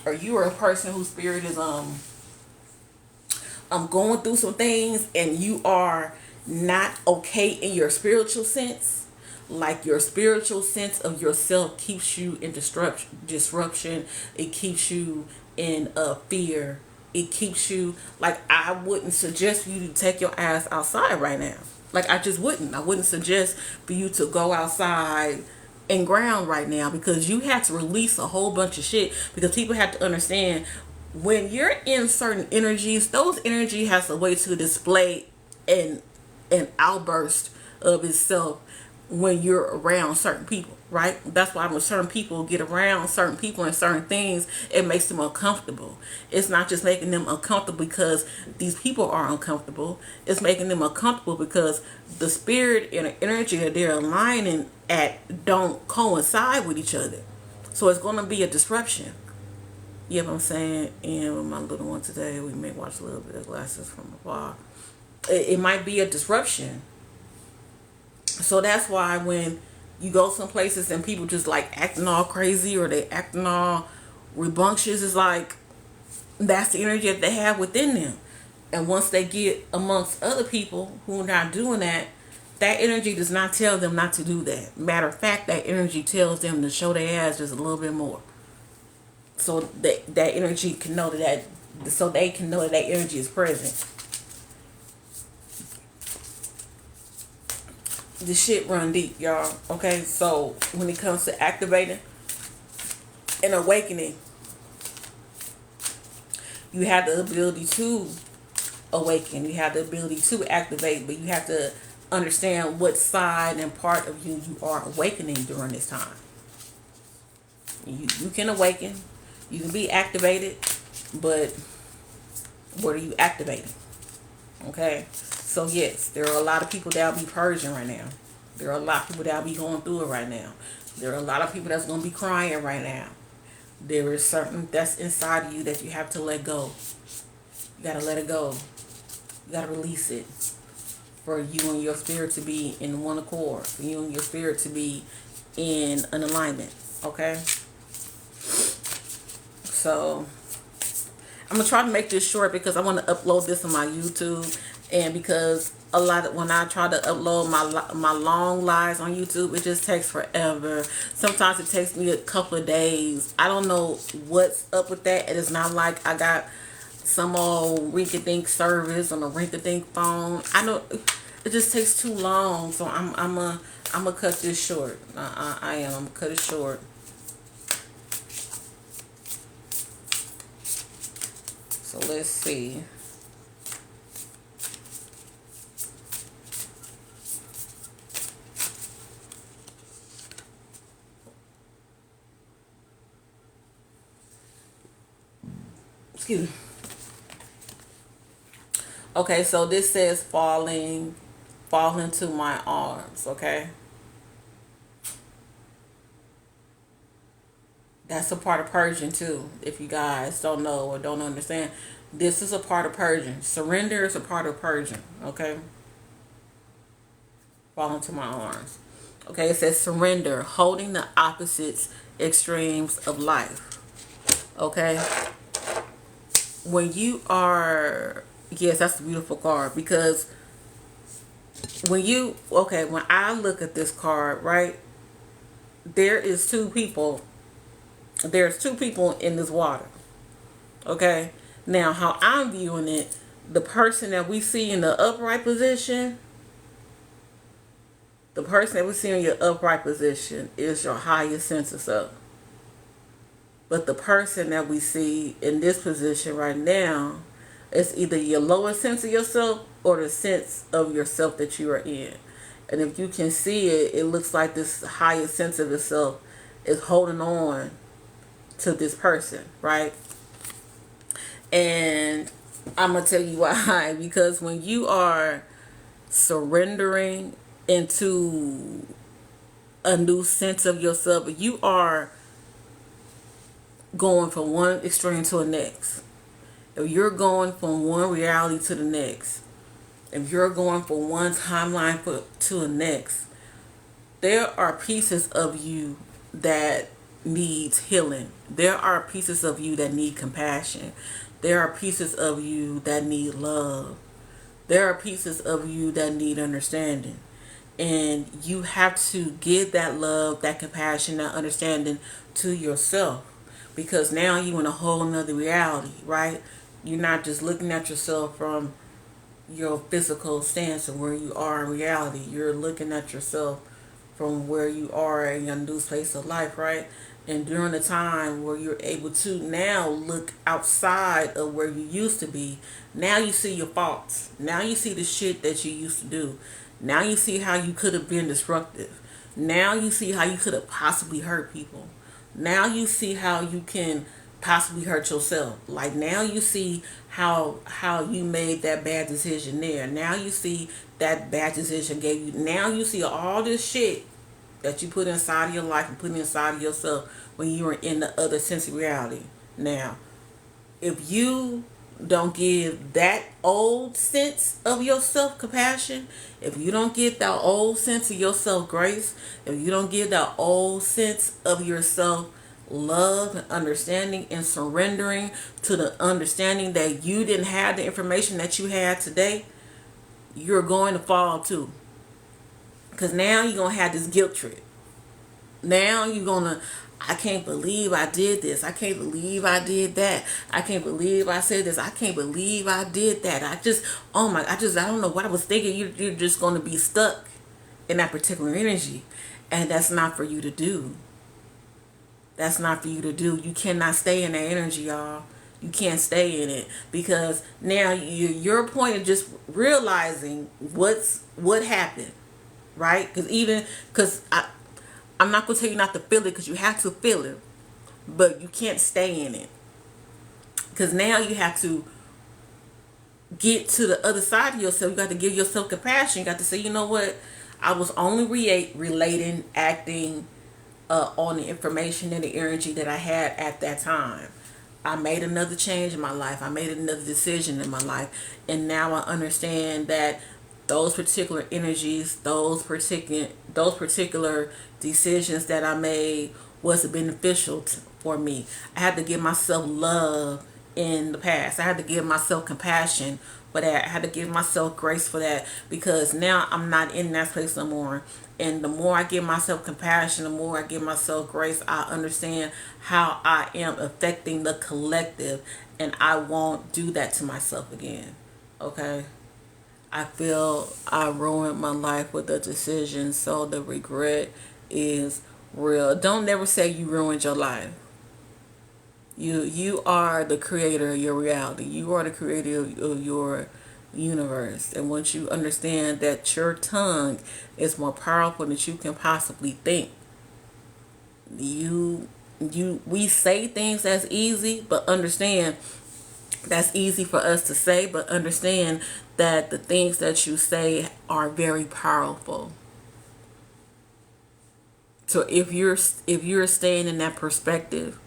Speaker 1: or you are a person whose spirit is going through some things, and you are not okay in your spiritual sense, like your spiritual sense of yourself keeps you in disruption, it keeps you in fear, it keeps you, like, I wouldn't suggest you to take your ass outside right now. Like, I wouldn't suggest for you to go outside and ground right now, because you have to release a whole bunch of shit. Because people have to understand, when you're in certain energies, those energy has a way to display an outburst of itself when you're around certain people, right? That's why when certain people get around certain people and certain things, it makes them uncomfortable. It's not just making them uncomfortable because these people are uncomfortable. It's making them uncomfortable because the spirit and the energy that they're aligning at don't coincide with each other. So it's going to be a disruption. You know what I'm saying? And with my little one today, we may watch a little bit of Glasses from Afar. It might be a disruption. So that's why when you go some places and people just like acting all crazy or they acting all rambunctious, it's like that's the energy that they have within them. And once they get amongst other people who are not doing that, that energy does not tell them not to do that. Matter of fact, that energy tells them to show their ass just a little bit more. So that energy can know so they can know that energy is present. The shit run deep, y'all. Okay, so when it comes to activating and awakening, you have the ability to awaken. You have the ability to activate, but you have to understand what side and part of you are awakening during this time. You can awaken, you can be activated, but what are you activating? Okay, so yes, there are a lot of people that'll be purging right now. There are a lot of people that'll be going through it right now. There are a lot of people that's going to be crying right now. There is something that's inside of you that you have to let go. You got to let it go. You got to release it for you and your spirit to be in one accord, for you and your spirit to be in an alignment. Okay, so I'm gonna try to make this short because I want to upload this on my YouTube, and because a lot of when I try to upload my long lives on YouTube, it just takes forever. Sometimes it takes me a couple of days. I don't know what's up with that. It is not like I got some old rinky-dink service on a rinky-dink phone. I know it just takes too long, so I'm gonna cut this short. I'm gonna cut it short. So let's see. Excuse me. Okay, so this says fall into my arms, okay? That's a part of purging too. If you guys don't know or don't understand, this is a part of purging. Surrender is a part of purging, okay? Fall into my arms. Okay, it says surrender, holding the opposites extremes of life. Okay? When you are, yes, that's a beautiful card, because when I look at this card, right, there's two people in this water. Okay, now how I'm viewing it, the person that we see in the upright position, is your highest sense of self. But the person that we see in this position right now is either your lowest sense of yourself or the sense of yourself that you are in. And if you can see it, it looks like this highest sense of yourself is holding on to this person, right? And I'm going to tell you why. Because when you are surrendering into a new sense of yourself, you are going from one extreme to the next. If you're going from one reality to the next, if you're going from one timeline to the next, there are pieces of you that needs healing. There are pieces of you that need compassion. There are pieces of you that need love. There are pieces of you that need understanding. And you have to give that love, that compassion, that understanding to yourself. Because now you're in a whole nother reality, right? You're not just looking at yourself from your physical stance of where you are in reality. You're looking at yourself from where you are in your new space of life, right? And during the time where you're able to now look outside of where you used to be, now you see your faults. Now you see the shit that you used to do. Now you see how you could have been disruptive. Now you see how you could have possibly hurt people. Now you see how you can possibly hurt yourself. Like now you see how you made that bad decision there. Now you see that bad decision gave you. Now you see all this shit that you put inside of your life and put inside of yourself when you were in the other sense of reality. Now, if you don't give that old sense of yourself compassion, if you don't get that old sense of yourself grace, if you don't give that old sense of yourself love and understanding and surrendering to the understanding that you didn't have the information that you had today, you're going to fall too. Because now you're going to have this guilt trip. Now you're going to, I can't believe I did this. I can't believe I did that. I can't believe I said this. I can't believe I did that. I don't know what I was thinking. You're just going to be stuck in that particular energy. And that's not for you to do. That's not for you to do. You cannot stay in that energy, y'all. You can't stay in it because now your point of just realizing what happened, right? Because I'm not gonna tell you not to feel it because you have to feel it, but you can't stay in it because now you have to get to the other side of yourself. You got to give yourself compassion. You got to say, you know what? I was only relating, acting on the information and the energy that I had at that time. I made another change in my life. I made another decision in my life. And now I understand that those particular energies, those particular decisions that I made was beneficial for me. I had to give myself love in the past. I had to give myself compassion for that. I had to give myself grace for that because now I'm not in that place no more. And the more I give myself compassion, the more I give myself grace, I understand how I am affecting the collective, and I won't do that to myself again. Okay? I feel I ruined my life with a decision, so the regret is real. Don't never say you ruined your life. You are the creator of your reality. You are the creator of your universe. And once you understand that your tongue is more powerful than you can possibly think, we say things that's easy, but understand that's easy for us to say, but understand that the things that you say are very powerful. So if you're staying in that perspective,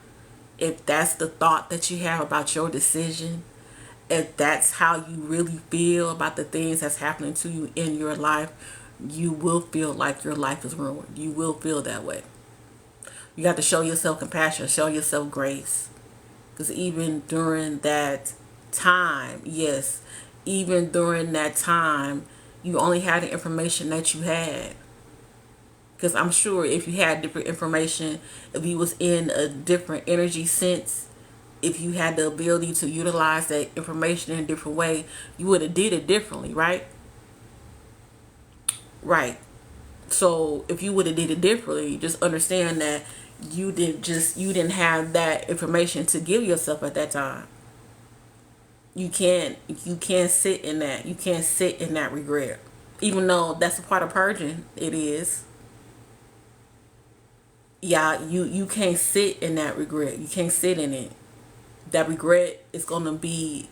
Speaker 1: if that's the thought that you have about your decision, if that's how you really feel about the things that's happening to you in your life, you will feel like your life is ruined. You will feel that way. You got to show yourself compassion, show yourself grace. Because even during that time, yes, even during that time, you only had the information that you had. Because I'm sure if you had different information, if you was in a different energy sense, if you had the ability to utilize that information in a different way, you would have did it differently, right? Right. So if you would have did it differently, just understand that you didn't have that information to give yourself at that time. You can't sit in that. You can't sit in that regret. Even though that's a part of purging, it is. Yeah, you can't sit in that regret. You can't sit in it. That regret is gonna be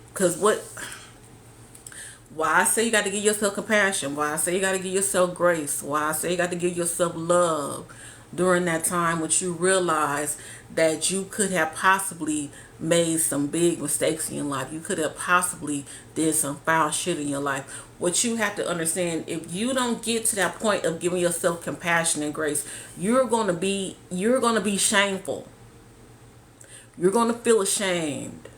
Speaker 1: why I say you got to give yourself compassion, why I say you got to give yourself grace, why I say you got to give yourself love during that time when you realize that you could have possibly made some big mistakes in your life. You could have possibly did some foul shit in your life. What you have to understand, if you don't get to that point of giving yourself compassion and grace, you're gonna be shameful. You're gonna feel ashamed.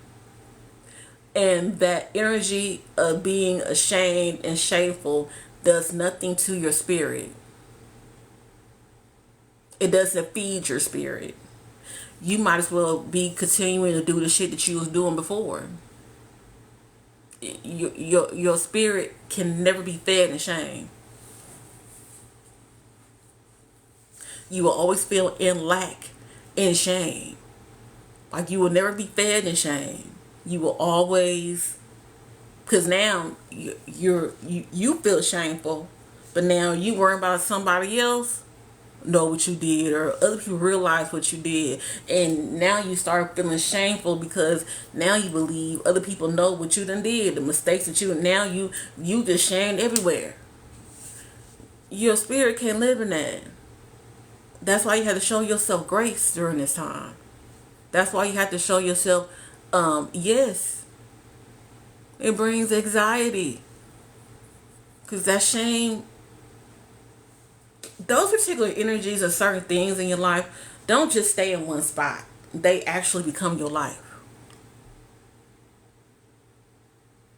Speaker 1: And that energy of being ashamed and shameful does nothing to your spirit. It doesn't feed your spirit. You might as well be continuing to do the shit that you was doing before. Your spirit can never be fed in shame. You will always feel in lack, in shame. Like you will never be fed in shame. You will always, because now you feel shameful But now you worrying about somebody else know what you did, or other people realize what you did, and now you start feeling shameful because now you believe other people know what you done did, the mistakes that you just shamed everywhere. Your spirit can't live in that. That's why you have to show yourself grace during this time. That's why you have to show yourself, yes, it brings anxiety. Because that shame, those particular energies of certain things in your life don't just stay in one spot. They actually become your life.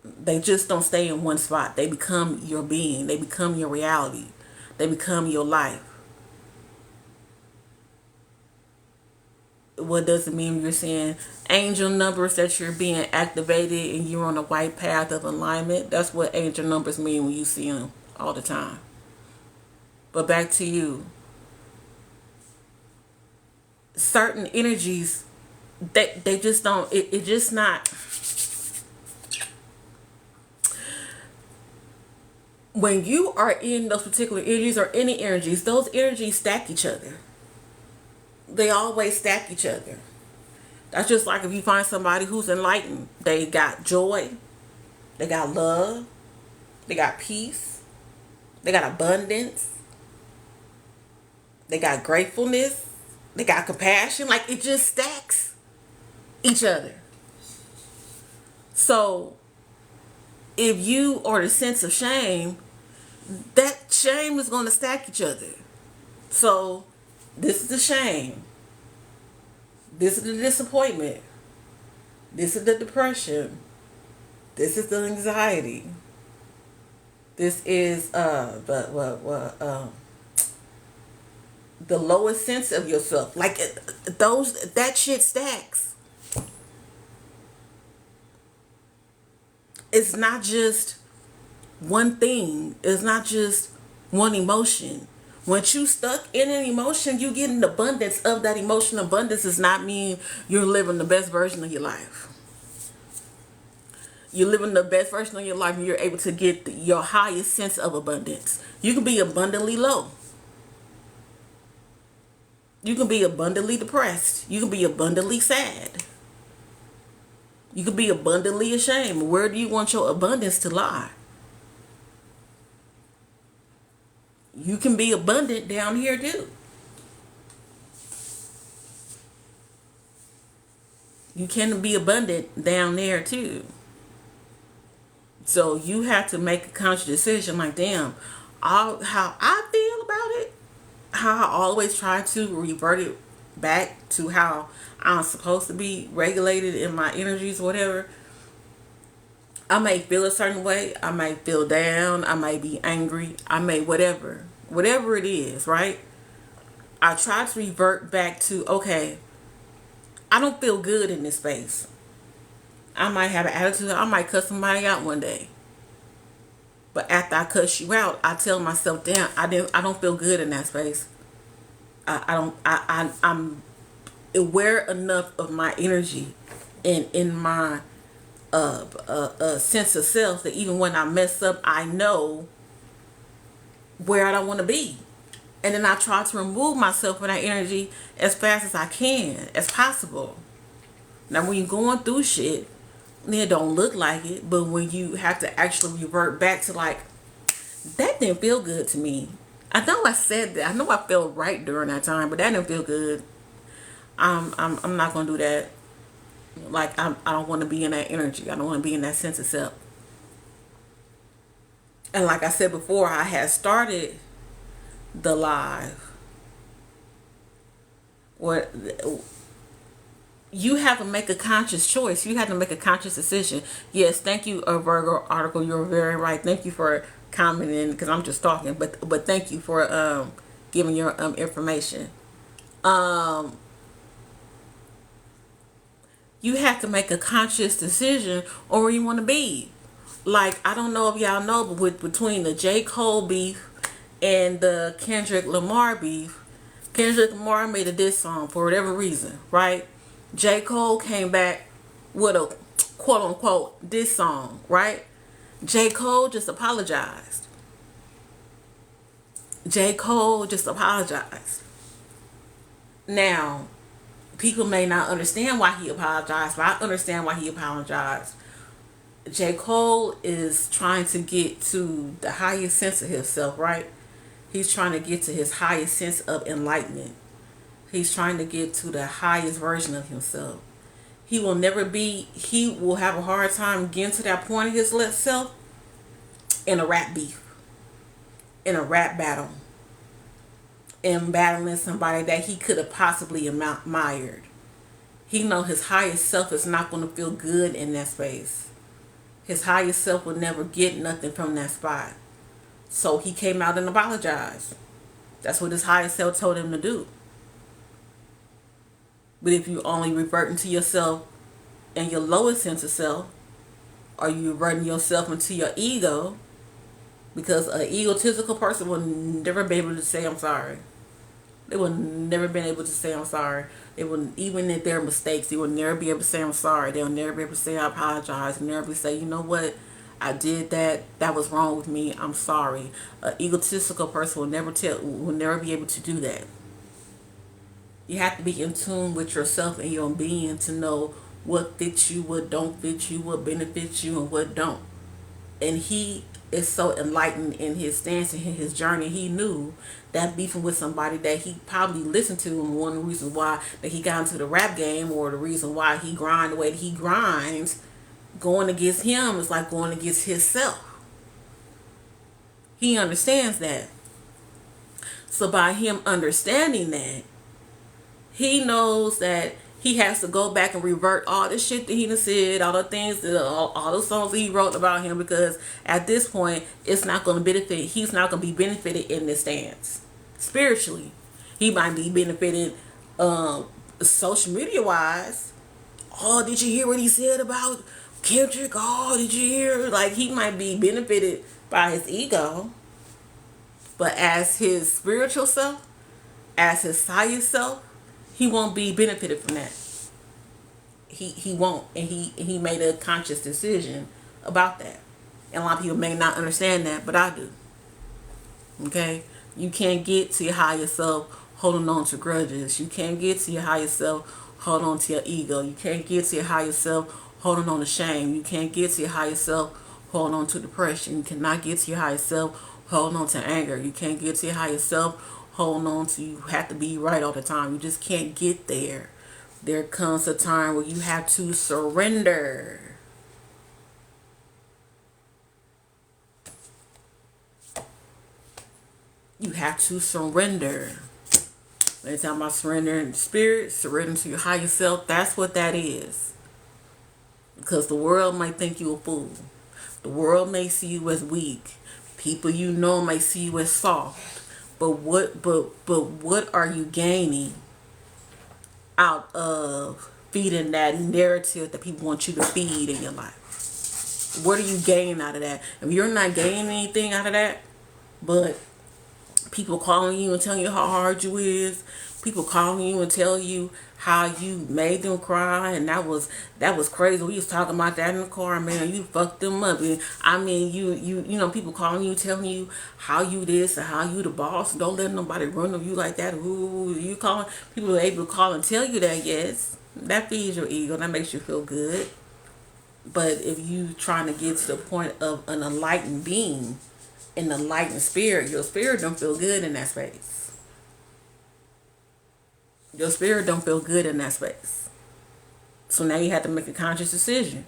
Speaker 1: They just don't stay in one spot. They become your being. They become your reality. They become your life. What does it mean? You're seeing angel numbers that you're being activated and you're on the right path of alignment. That's what angel numbers mean when you see them all the time. But back to you. Certain energies, they just don't, it just not. When you are in those particular energies or any energies, those energies stack each other. They always stack each other. That's just like if you find somebody who's enlightened. They got joy. They got love. They got peace. They got abundance. They got gratefulness. They got compassion. Like, it just stacks each other. So if you are the sense of shame, that shame is going to stack each other. So this is the shame. This is the disappointment. This is the depression. This is the anxiety. This is the lowest sense of yourself. Like, that shit stacks. It's not just one thing. It's not just one emotion. Once you stuck in an emotion, you get an abundance of that emotion. Abundance does not mean you're living the best version of your life. You're living the best version of your life and you're able to get your highest sense of abundance. You can be abundantly low. You can be abundantly depressed. You can be abundantly sad. You can be abundantly ashamed. Where do you want your abundance to lie? You can be abundant down here too. You can be abundant down there too. So you have to make a conscious decision, like, damn, how I feel about it, how I always try to revert it back to how I'm supposed to be regulated in my energies, whatever. I may feel a certain way. I may feel down. I may be angry. I may whatever it is, right? I try to revert back to, okay, I don't feel good in this space. I might have an attitude. I might cuss somebody out one day. But after I cuss you out, I tell myself, damn, I don't feel good in that space. I'm aware enough of my energy and in my sense of self that even when I mess up, I know where I don't want to be. And then I try to remove myself from that energy as fast as I can, as possible. Now, when you're going through shit, it don't look like it, but when you have to actually revert back to, like, that didn't feel good to me. I know I said that. I know I felt right during that time, but that didn't feel good. I'm not gonna do that. Like, I don't want to be in that energy. I don't want to be in that sense of self. And like I said before, I had started the live. What you have to make a conscious choice. You have to make a conscious decision. Yes, thank you, Virgo article. You're very right. Thank you for commenting, because I'm just talking. But thank you for giving your information. You have to make a conscious decision on where you want to be. Like, I don't know if y'all know, but between the J.Cole beef and the Kendrick Lamar beef, Kendrick Lamar made a diss song for whatever reason, right? J.Cole came back with a quote unquote diss song, right? J.Cole just apologized. J.Cole just apologized. Now, people may not understand why he apologized, but I understand why he apologized. J.Cole is trying to get to the highest sense of himself, right? He's trying to get to his highest sense of enlightenment. He's trying to get to the highest version of himself. He will have a hard time getting to that point of his self in a rap beef, in a rap battle, in battling somebody that he could have possibly admired. He know his highest self is not going to feel good in that space. His highest self will never get nothing from that spot. So he came out and apologized. That's what his highest self told him to do. But if you only reverting to yourself and your lowest sense of self, or you reverting yourself into your ego, because an egotistical person will never be able to say I'm sorry. They will never be able to say I'm sorry. They will, even if there are mistakes, they will never be able to say I'm sorry. They'll never be able to say I apologize. They'll never be able to say, you know what, I did that. That was wrong with me. I'm sorry. An egotistical person will never be able to do that. You have to be in tune with yourself and your being to know what fits you, what don't fit you, what benefits you, and what don't. And he is so enlightened in his stance and in his journey. He knew that beefing with somebody that he probably listened to, and one of the reasons why that he got into the rap game, or the reason why he grind the way that he grinds, going against him is like going against himself. He understands that. So by him understanding that, he knows that he has to go back and revert all the shit that he done said, all the things that all the songs that he wrote about him, because at this point it's not going to benefit. He's not going to be benefited in this stance spiritually. He might be benefited social media wise. Oh, did you hear what he said about Kendrick? Oh, did you hear? Like, he might be benefited by his ego, but as his spiritual self, as his higher self, he won't be benefited from that. He won't, and he made a conscious decision about that. And a lot of people may not understand that, but I do. Okay, you can't get to your higher self holding on to grudges. You can't get to your higher self holding on to your ego. You can't get to your higher self holding on to shame. You can't get to your higher self holding on to depression. You cannot get to your higher self holding on to anger. You can't get to your higher self holding on to you have to be right all the time. You just can't get there. There comes a time where you have to surrender. You have to surrender. When they talk about surrendering spirit, surrendering to your higher self, that's what that is. Because the world might think you a fool. The world may see you as weak. People you know may see you as soft. But what are you gaining out of feeding that narrative that people want you to feed in your life? What are you gaining out of that? If you're not gaining anything out of that, but people calling you and telling you how hard you is, people calling you and tell you how you made them cry, and that was crazy. We was talking about that in the car, man. You fucked them up. And I mean, you know, people calling you, telling you how you this and how you the boss. Don't let nobody run on you like that. Who you calling? People are able to call and tell you that. Yes, that feeds your ego. That makes you feel good. But if you trying to get to the point of an enlightened being, an enlightened spirit, your spirit don't feel good in that space. Your spirit don't feel good in that space. So now you have to make a conscious decision.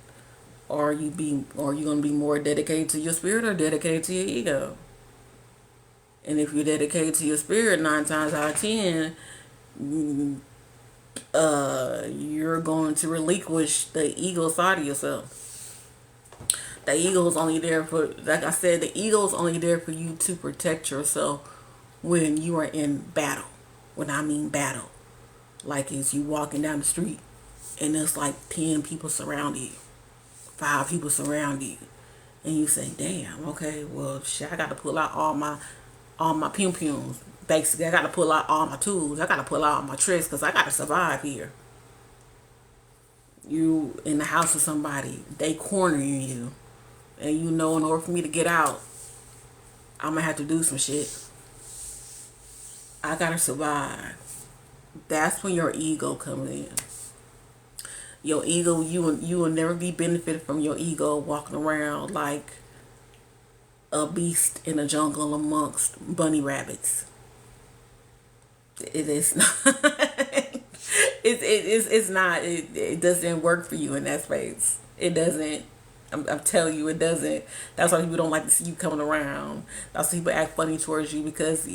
Speaker 1: Are you gonna be more dedicated to your spirit or dedicated to your ego? And if you're dedicated to your spirit, 9 times out of 10, you're going to relinquish the ego side of yourself. The ego is only there for, like I said, the ego is only there for you to protect yourself when you are in battle. When I mean battle. Like, is you walking down the street and there's like 10 people surround you, 5 people surround you, and you say, damn, okay, well, shit, I got to pull out all my pum pums. Basically, I got to pull out all my tools. I got to pull out all my tricks because I got to survive here. You in the house with somebody, they cornering you, and you know, in order for me to get out, I'm gonna have to do some shit. I gotta survive. That's when your ego comes in. Your ego, you will never be benefited from your ego walking around like a beast in a jungle amongst bunny rabbits. It is not. It's not. It doesn't work for you in that space. It doesn't. I'm telling you, it doesn't. That's why people don't like to see you coming around. That's why people act funny towards you because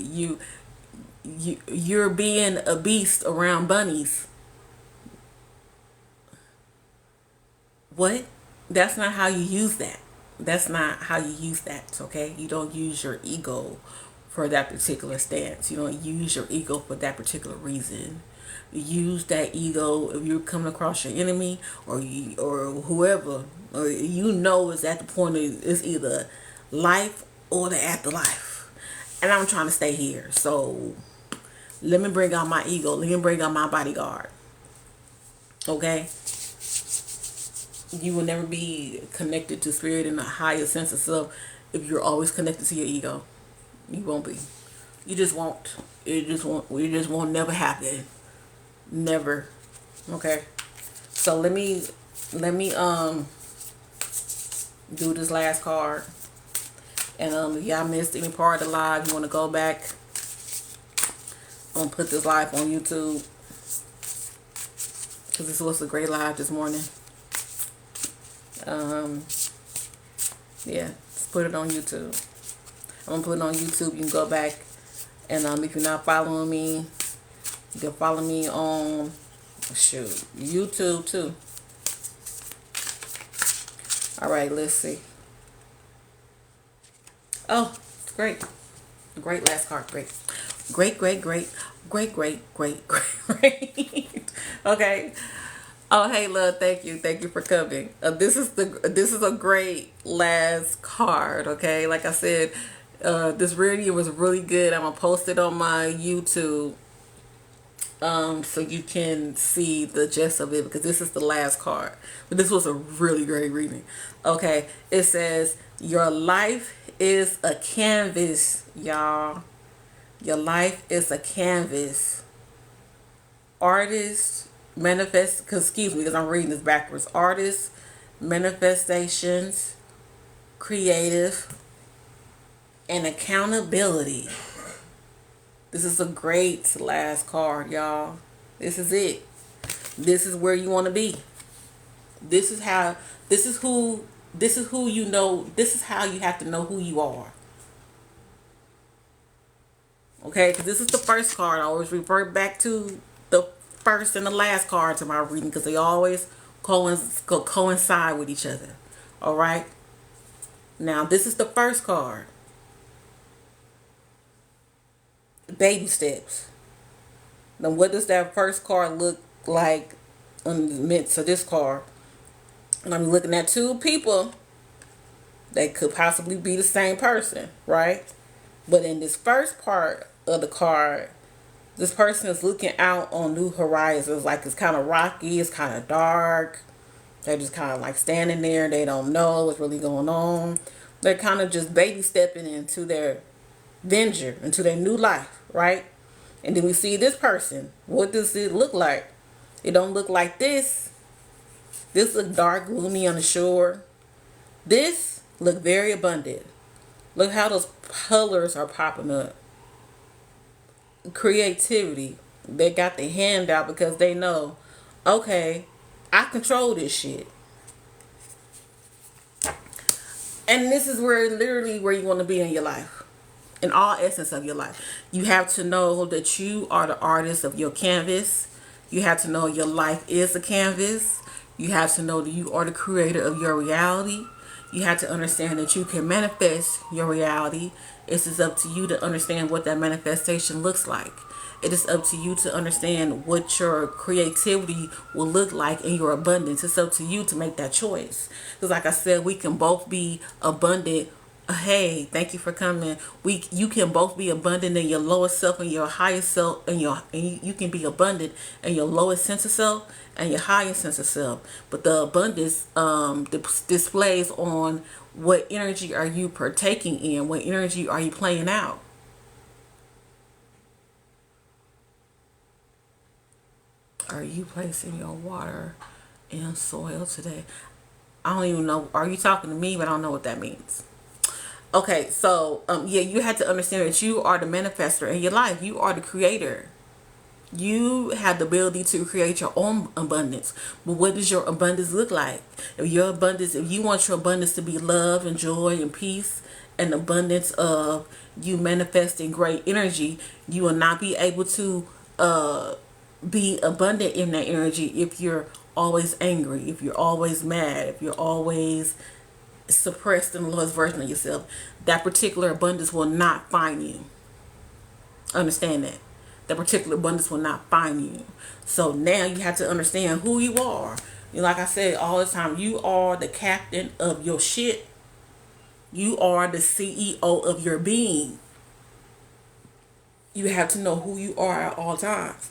Speaker 1: you're being a beast around bunnies. What? That's not how you use that. That's not how you use that, okay? You don't use your ego for that particular stance. You don't use your ego for that particular reason. You use that ego if you're coming across your enemy or whoever, or is at the point of it's either life or the afterlife. And I'm trying to stay here. So let me bring out my ego. Let me bring out my bodyguard. Okay? You will never be connected to spirit in a higher sense of self if you're always connected to your ego. You won't be. You just won't. It just won't. It just won't never happen. Never. Okay. So let me do this last card. And if y'all missed any part of the live, you want to go back. I'm gonna put this live on YouTube because this was a great live this morning. Yeah, just put it on YouTube. I'm gonna put it on YouTube. You can go back, and if you're not following me, you can follow me on YouTube too. All right, let's see. Oh, great, great last card. Great. Okay. Oh, hey, love, thank you for coming. This is a great last card. Okay, like I said, this reading was really good. I'm gonna post it on my YouTube, so you can see the gist of it because this is the last card. But this was a really great reading. Okay, it says your life is a canvas, y'all. Your life is a canvas. Artists because I'm reading this backwards. Artists, manifestations, creative, and accountability. This is a great last card, y'all. This is it. This is where you want to be. This is how this is who you know. This is how you have to know who you are. Okay, because this is the first card. I always revert back to the first and the last cards of my reading because they always coincide with each other. All right. Now this is the first card. Baby steps. Now what does that first card look like in the midst of this card? And I'm looking at two people that could possibly be the same person, right? But in this first part of the card, this person is looking out on new horizons. Like it's kind of rocky, it's kind of dark. They're just kind of like standing there. They don't know what's really going on. They're kind of just baby stepping into their venture, into their new life, right? And then we see this person. What does it look like? It don't look like this. This look dark, gloomy on the shore. This look very abundant. Look how those colors are popping up. Creativity. They got the hand out because they know, okay, I control this shit. And this is literally where you want to be in your life. In all essence of your life. You have to know that you are the artist of your canvas. You have to know your life is a canvas. You have to know that you are the creator of your reality. You have to understand that you can manifest your reality. It's just up to you to understand what that manifestation looks like. It is up to you to understand what your creativity will look like in your abundance. It's up to you to make that choice. Because like I said, we can both be abundant. Hey, thank you for coming. You can both be abundant in your lowest self and your highest self, and you can be abundant in your lowest sense of self and your highest sense of self. But the abundance displays on what energy are you partaking in, what energy are you playing out. Are you placing your water in soil today? I don't even know. Are you talking to me? But I don't know what that means. Okay, so yeah, you have to understand that you are the manifester in your life. You are the creator. You have the ability to create your own abundance. But what does your abundance look like? If you want your abundance to be love and joy and peace and abundance of you manifesting great energy, you will not be able to be abundant in that energy if you're always angry, if you're always mad, if you're always suppressed in the lowest version of yourself. That particular abundance will not find you. Understand that. That particular abundance will not find you. So now you have to understand who you are. Like I said all the time, you are the captain of your shit. You are the CEO of your being. You have to know who you are at all times.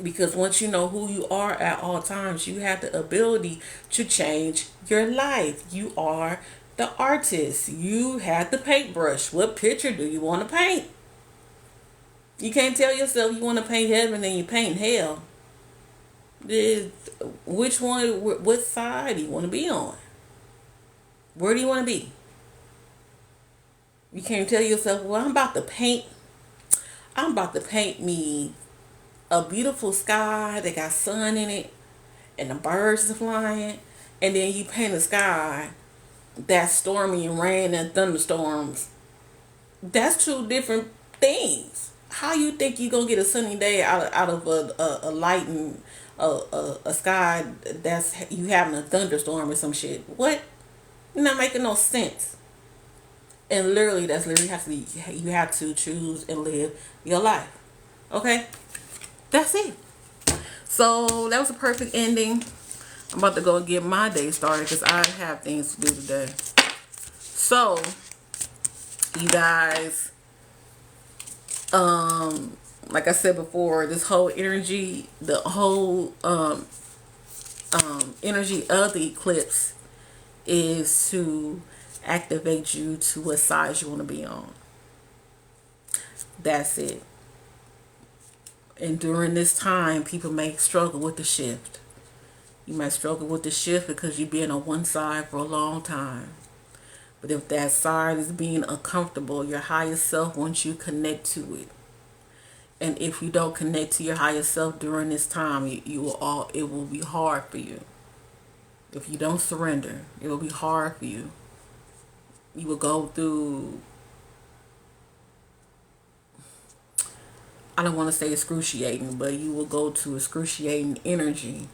Speaker 1: Because once you know who you are at all times, you have the ability to change your life. You are the artist. You have the paintbrush. What picture do you want to paint? You can't tell yourself you want to paint heaven and you paint hell. Which one, what side do you want to be on? Where do you want to be? You can't tell yourself, well, I'm about to paint me a beautiful sky that got sun in it and the birds are flying, and then you paint a sky that's stormy and rain and thunderstorms. That's two different things. How you think you gonna get a sunny day out of a light and a sky that's you having a thunderstorm or some shit? What? Not making no sense. And literally, that's literally has to be. You have to choose and live your life. Okay, that's it. So that was a perfect ending. I'm about to go and get my day started because I have things to do today. So, you guys, like I said before, this whole energy, the whole energy of the eclipse is to activate you to what side you want to be on. That's it. And during this time, people may struggle with the shift. You might struggle with the shift because you've been on one side for a long time. But if that side is being uncomfortable, your higher self wants you to connect to it. And if you don't connect to your higher self during this time, it will be hard for you. If you don't surrender, it will be hard for you. You will go through, I don't want to say excruciating, but you will go to excruciating energy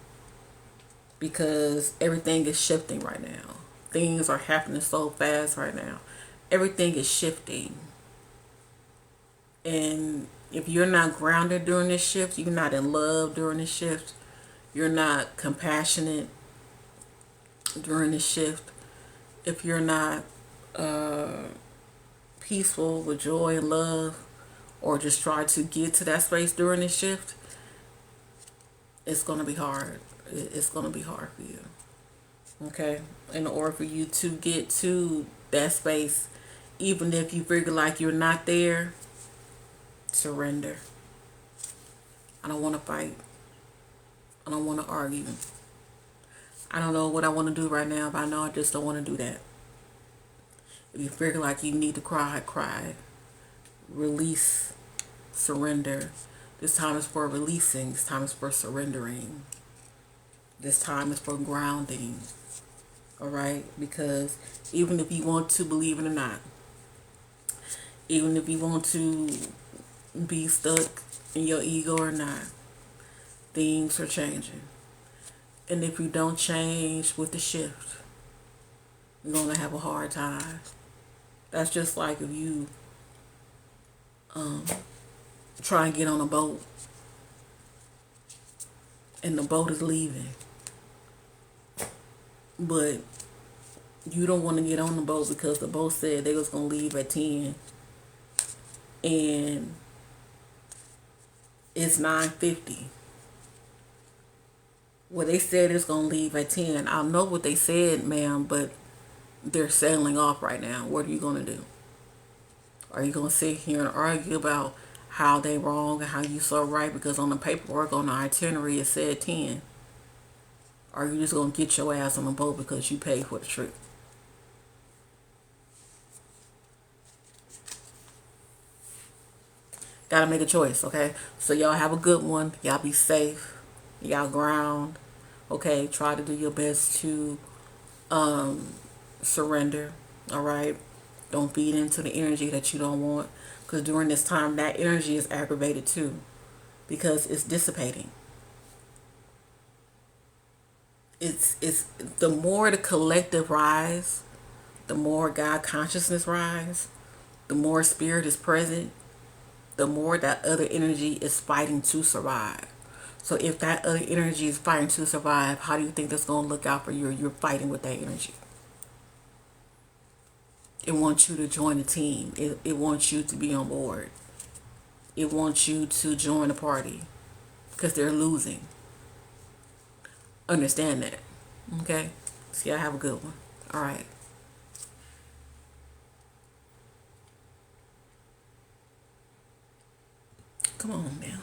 Speaker 1: because everything is shifting right now. Things are happening so fast right now. Everything is shifting. And if you're not grounded during this shift, you're not in love during this shift, you're not compassionate during this shift, if you're not peaceful with joy and love, or just try to get to that space during this shift, it's going to be hard. It's going to be hard for you. Okay? In order for you to get to that space, even if you figure like you're not there, surrender. I don't want to fight. I don't want to argue. I don't know what I want to do right now, but I know I just don't want to do that. If you figure like you need to cry, cry. Release. Surrender. This time is for releasing. This time is for surrendering. This time is for grounding. Alright? Because even if you want to believe it or not, even if you want to be stuck in your ego or not, things are changing. And if you don't change with the shift, you're going to have a hard time. That's just like if you try and get on a boat and the boat is leaving, but you don't want to get on the boat because the boat said they was going to leave at 10 and it's 9:50. Well, they said it's going to leave at 10. I know what they said, ma'am, but they're sailing off right now. What are you going to do? Are you going to sit here and argue about how they wrong and how you so right, because on the paperwork, on the itinerary, it said 10. Or you just gonna get your ass on the boat because you paid for the trip. Gotta make a choice, okay? So y'all have a good one. Y'all be safe. Y'all ground. Okay, try to do your best to surrender. All right. Don't feed into the energy that you don't want. Because during this time, that energy is aggravated too. Because it's dissipating. It's the more the collective rise, the more God consciousness rise, the more spirit is present, the more that other energy is fighting to survive. So if that other energy is fighting to survive, how do you think that's going to look out for you? You're fighting with that energy. It wants you to join the team. It wants you to be on board. It wants you to join the party because they're losing. Understand that. Okay? See, I have a good one. All right. Come on now.